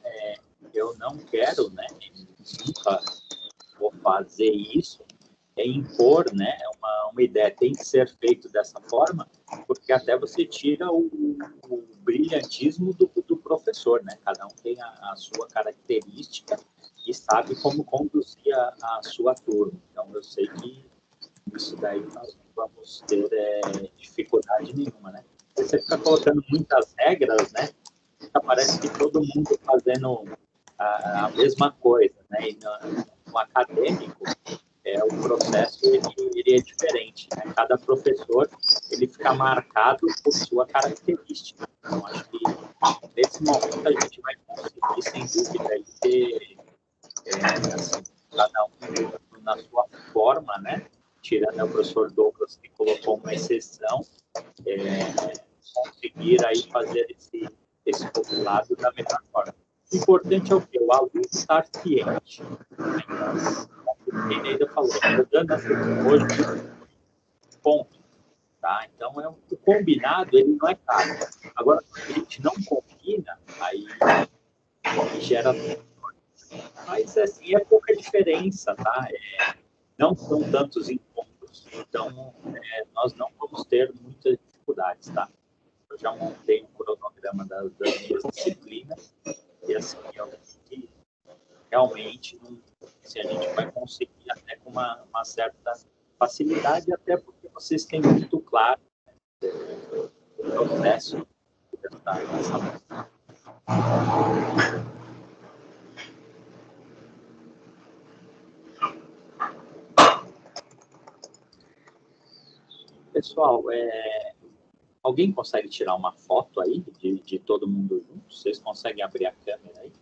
eu não quero, né? Nunca vou fazer isso, impor, né? Uma ideia tem que ser feito dessa forma, porque até você tira o brilhantismo do professor, né? Cada um tem a sua característica e sabe como conduzir a sua turma. Então, eu sei que isso daí nós não vamos ter dificuldade nenhuma, né? Você fica colocando muitas regras, né? Parece que todo mundo fazendo a mesma coisa, né? E no acadêmico, o processo ele é diferente, né? Cada professor ele fica marcado por sua característica. Então, acho que nesse momento a gente vai conseguir, sem dúvida, aí, ter cada um na sua forma, né? Tirando o professor Douglas, que colocou uma exceção, conseguir aí fazer esse compilado da melhor forma. O importante é o quê? O aluno estar ciente. Então, como quem ainda falou, dando essa hoje, ponto. Tá? Então, o combinado, ele não é caro. Agora, quando a gente não combina, aí gera... Mas, assim, é pouca diferença, tá? Não são tantos encontros. Então, nós não vamos ter muitas dificuldades, tá? Eu já montei um cronograma das minhas disciplinas e, assim, eu acho que realmente se a gente vai conseguir até com uma certa facilidade, até porque vocês têm muito claro, né, o processo dessa... Pessoal, alguém consegue tirar uma foto aí de todo mundo junto? Vocês conseguem abrir a câmera aí?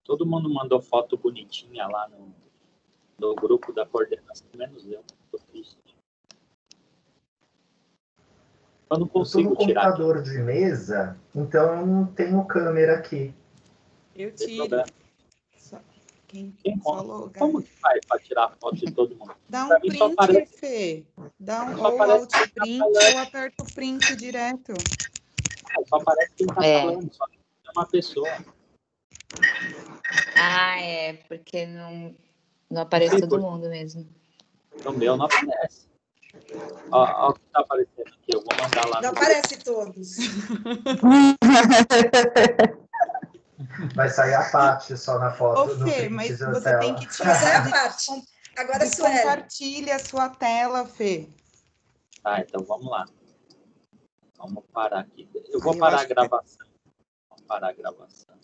Todo mundo mandou foto bonitinha lá no grupo da coordenação, menos eu. Tô triste. Eu não consigo tirar. Eu tô no computador de mesa, então eu não tenho câmera aqui. Eu tiro. Quem falou, como que faz para tirar a foto de todo mundo? Dá um print, Fê. Dá ou alt print ou aperta o print direto. Só aparece quem está falando, só tem uma pessoa. Porque não aparece todo mundo mesmo. No meu não aparece. Ó, o que está aparecendo aqui, eu vou mandar lá. Não aparece todos. Vai sair a parte só na foto. Ô, Fê, mas você tem que tirar a parte. Agora compartilha a sua tela, Fê. Tá, então vamos lá. Vamos parar aqui. Eu vou parar a gravação. Vamos parar a gravação.